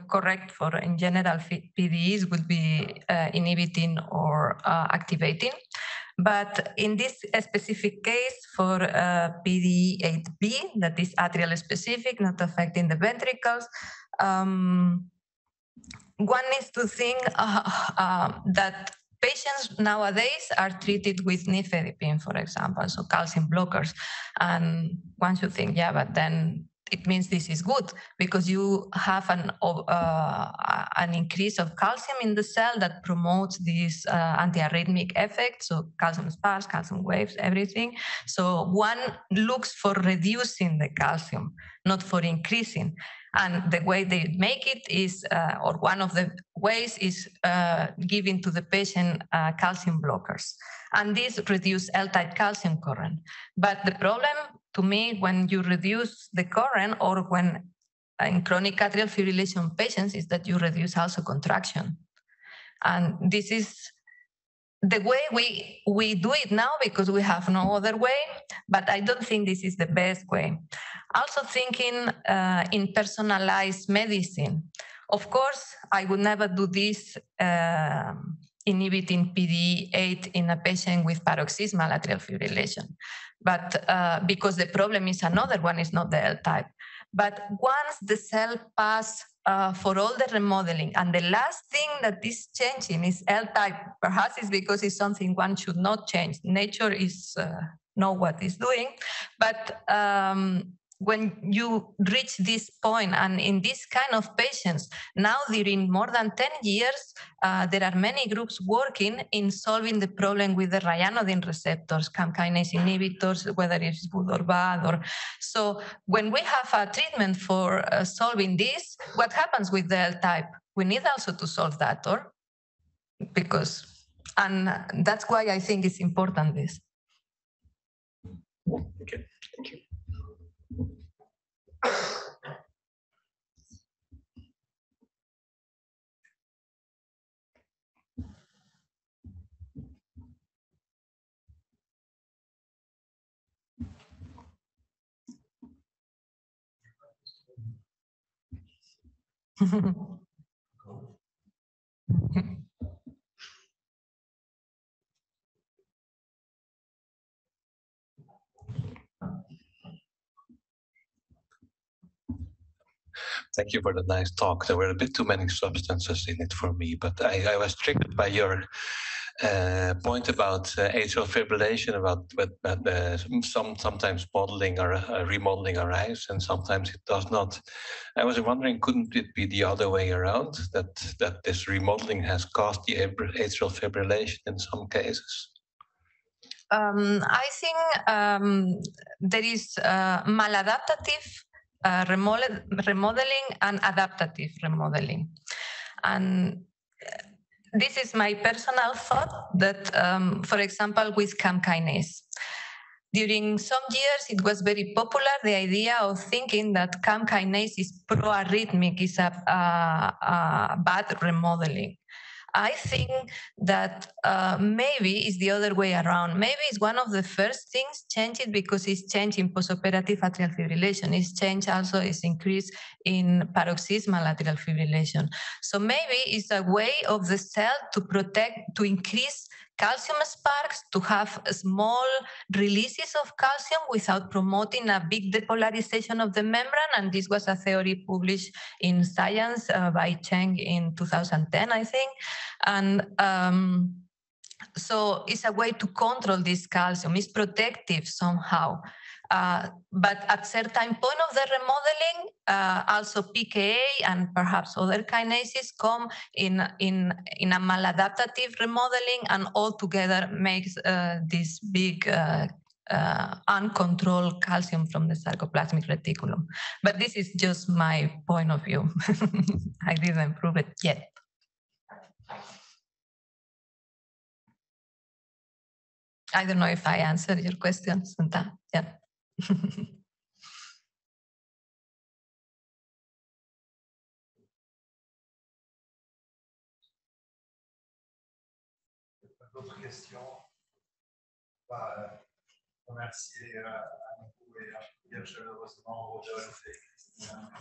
correct for in general PDEs would be inhibiting or activating. But in this specific case for PDE8B, that is atrial specific, not affecting the ventricles, one needs to think that patients nowadays are treated with nifedipine, for example, so calcium blockers. And one should think, yeah, but then it means this is good because you have an increase of calcium in the cell that promotes this antiarrhythmic effect. So calcium spikes, calcium waves, everything. So one looks for reducing the calcium, not for increasing. And the way they make it is, or one of the ways is giving to the patient calcium blockers. And this reduces L-type calcium current. But the problem to me, when you reduce the current or when in chronic atrial fibrillation patients is that you reduce also contraction. And this is the way we do it now because we have no other way, but I don't think this is the best way. Also thinking in personalized medicine. Of course, I would never do this inhibiting PDE8 in a patient with paroxysmal atrial fibrillation, but because the problem is another one, is not the L-type. But once the cell pass for all the remodeling, and the last thing that is changing is L-type, perhaps it's because it's something one should not change. Nature is know what it's doing, but when you reach this point, and in this kind of patients, now during more than 10 years, there are many groups working in solving the problem with the ryanodine receptors, CAM kinase inhibitors, whether it's good or bad. Or so when we have a treatment for solving this, what happens with the L-type? We need also to solve that, or because, and that's why I think it's important this. Okay, thank you. Thank you for the nice talk. There were a bit too many substances in it for me, but I was triggered by your point about atrial fibrillation, about sometimes modeling or remodeling arrives and sometimes it does not. I was wondering, couldn't it be the other way around, that this remodeling has caused the atrial fibrillation in some cases? I think there is maladaptive remodeling and adaptive remodeling. And this is my personal thought that, for example, with CAM kinase. During some years, it was very popular, the idea of thinking that CAM kinase is pro-arrhythmic, is a bad remodeling. I think that maybe it's the other way around. Maybe it's one of the first things changed because it's changing postoperative atrial fibrillation. It's changed also, it's increased in paroxysmal atrial fibrillation. So maybe it's a way of the cell to protect, to increase calcium sparks, to have small releases of calcium without promoting a big depolarization of the membrane. And this was a theory published in Science by Cheng in 2010, I think. And So it's a way to control this calcium. It's protective somehow. But at certain point of the remodeling, also PKA and perhaps other kinases come in a maladaptive remodeling and altogether makes this big uncontrolled calcium from the sarcoplasmic reticulum. But this is just my point of view. I didn't prove it yet. I don't know if I answered your question, Santa. Yeah. D'autres questions? Remercier à nouveau et bien chaleureusement Rodolphe et Christina.